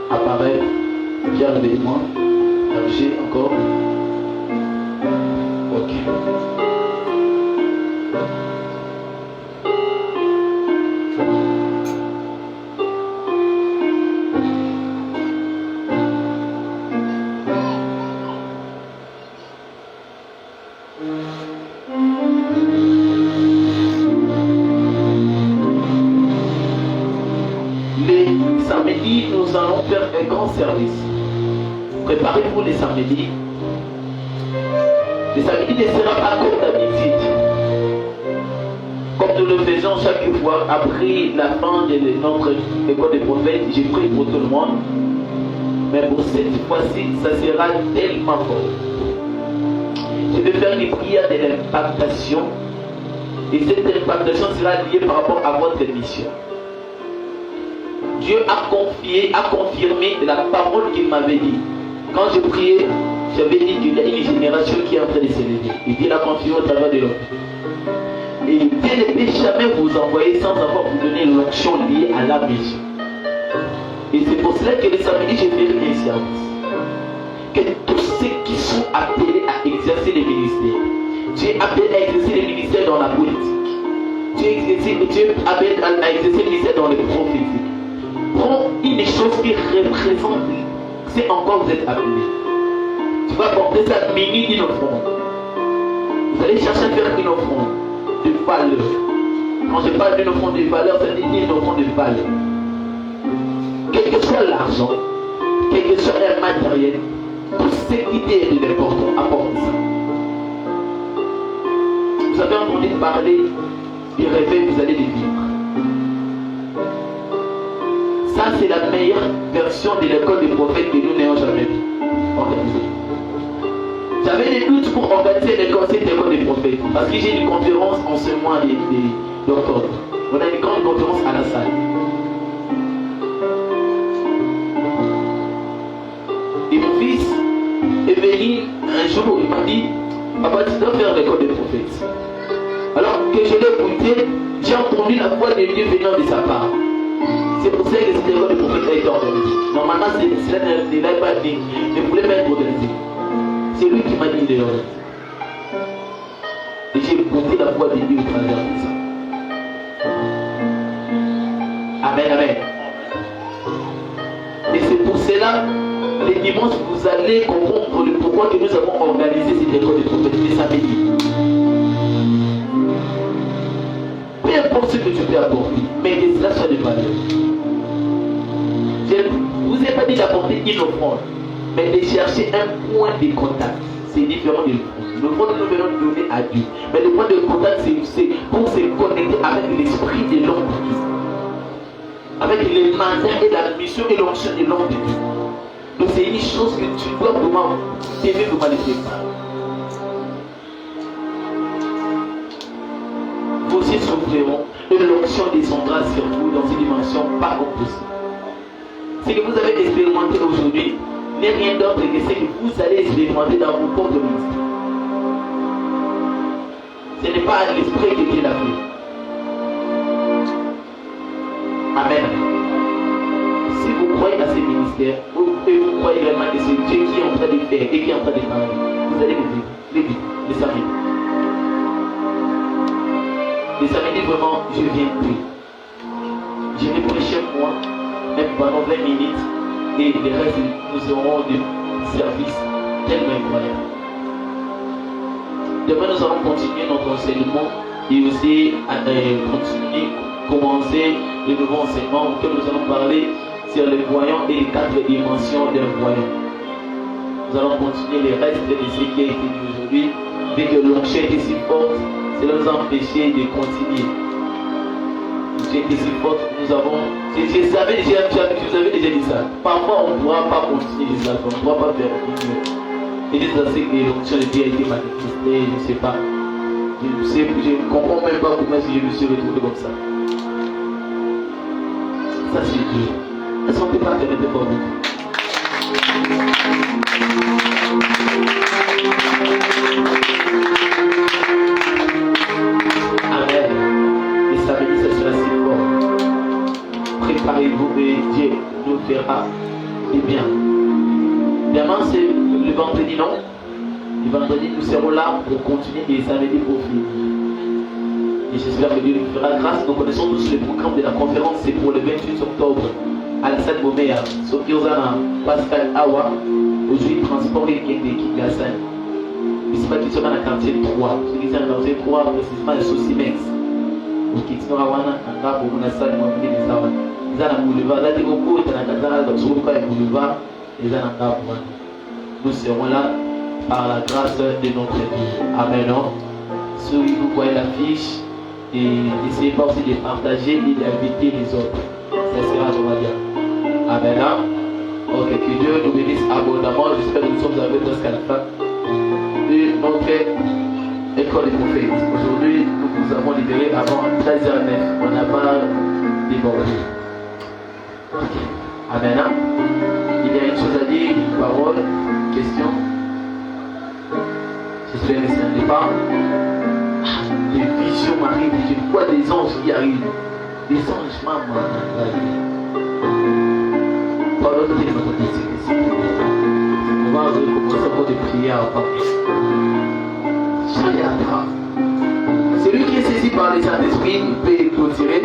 Apparaît. Qui a rêvé de moi? Hergé encore? Ok. Samedi, nous allons faire un grand service. Préparez-vous les samedis. Le samedi ne sera pas comme d'habitude. Comme nous le faisons chaque fois, après la fin de notre école des prophètes, j'ai prié pour tout le monde. Mais pour cette fois-ci, ça sera tellement fort. Je vais faire une prière de l'impactation. Et cette impactation sera liée par rapport à votre mission. Dieu a confirmé la parole qu'il m'avait dit. Quand je priais, j'avais dit qu'il y a une génération qui est en train de s'élever. Et Dieu l'a confirmé au travers de l'homme. Et Dieu ne peut jamais vous envoyer sans avoir vous donner l'onction liée à la mission. Et c'est pour cela que le samedi, j'ai fait un service. Que tous ceux qui sont appelés à exercer les ministères, tu es appelé à exercer les ministères dans la politique, tu es appelé à exercer les ministères dans les prophéties. Prends une chose qui représente, c'est encore vous êtes appelé. Tu vas porter ça minute d'une offrande. Vous allez chercher à faire une offrande de valeur. Quand je parle d'une offrande de valeur, ça dit une offrande de valeur. Quel que soit l'argent, quel que soit le matériel, tout ce qui est de l'important, apporte ça. Vous avez entendu parler du réveil, vous allez les vivre. Ça, c'est la meilleure version de l'école des prophètes que nous n'ayons jamais vu organisée. J'avais des doutes pour organiser cette école des prophètes. Parce que j'ai une conférence en ce mois d'octobre. On a une grande conférence à la salle. Et mon fils est venu un jour, il m'a dit, papa, tu dois faire l'école des prophètes. Alors que je l'ai écouté, j'ai entendu la voix de Dieu venant de sa part. C'est pour ça que cette école des prophètes a été organisée. Normalement, cela n'avait pas dit, ne voulait pas être organisé. C'est lui qui m'a dit de l'organiser. la voix de Dieu au travers de ça. Amen, amen. Et c'est pour cela, les dimanches, vous allez comprendre le pourquoi que nous avons organisé cette école de prophétie samedi. Peu importe ce que tu peux apporter, mais que cela soit de valeur. Je ne vous ai pas dit d'apporter une offrande, mais de chercher un point de contact. C'est différent de l'offrande. L'offrande, nous venons donner à Dieu. Mais le point de contact, c'est pour se connecter avec l'esprit de l'homme de Dieu. Avec les mandats et la mission et l'onction de l'homme de Dieu. Donc c'est une chose que tu dois vraiment t'aimer vraiment les faire. Vous aussi souffriront et l'onction descendra sur vous dans une dimension pas possible. Ce que vous avez expérimenté aujourd'hui n'est rien d'autre que ce que vous allez expérimenter dans vos propres ministères. Ce n'est pas l'esprit que Dieu l'a fait. Amen. Si vous croyez à ces ministères, et vous croyez vraiment que c'est Dieu qui est en train de faire et qui est en train de parler, vous allez les vivre, les samedis. Les samedis, vraiment, je viens prier. Je vais prêcher moi, même pendant 20 minutes, et le reste, nous aurons des services tellement incroyables. Demain, nous allons continuer notre enseignement et aussi commencer le nouveau enseignement auquel nous allons parler sur les voyants et les 4 dimensions d'un voyant. Nous allons continuer les restes de ce qui a été dit aujourd'hui. Dès que l'onction était si forte, cela nous a empêché de continuer. L'onction était si forte, nous avons. Je vous avais déjà dit ça. Parfois, on ne pourra pas continuer les albums, on ne pourra pas faire mieux. Et c'est assez que l'onction de Dieu a été manifestée, je ne sais pas. Je ne comprends même pas comment je me suis retrouvé comme ça. Ça c'est Dieu. Est-ce qu'on ne peut pas faire des efforts? Amen. Et samedi, ça sera si fort. Préparez-vous et Dieu nous fera du bien. Demain, c'est le vendredi, non? Le vendredi, nous serons là pour continuer et samedi pour finir. Et j'espère que Dieu nous fera grâce. Nous connaissons tous le programme de la conférence. C'est pour le 28 octobre à la salle Bomea. Sokiozana, Pascal Awa, aujourd'hui transport et Kingassan. Je ne sais pas qui sera dans la quartier 3. Ceux qui sont dans la quartier 3, précisément le Sosimex. Au Kitinorawana, Kanga, pour la salle Bomea des Awa. Ils ont un boulevard. Là, ils ont beaucoup de Nakazara, donc sur le boulevard, ils ont un boulevard. Nous serons là par la grâce de notre Dieu. Amen. Si vous voyez l'affiche, et essayez pas aussi de partager et d'inviter les autres. Ça sera vraiment bien. Amen. Ok, que Dieu nous bénisse abondamment. J'espère que nous sommes arrivés jusqu'à la fin de notre école des prophètes. Aujourd'hui, nous vous avons libéré avant 13h09. On n'a pas débordé. Ok. Amen. Il y a une chose à dire, une parole, une question. J'espère que ce n'est pas. Les visions m'arrivent, je vois des anges qui arrivent. Des anges, maman. Pendant que on va recommencer à avoir des prières. C'est lui qui est saisi par les Saint-Esprit, il peut clôturer.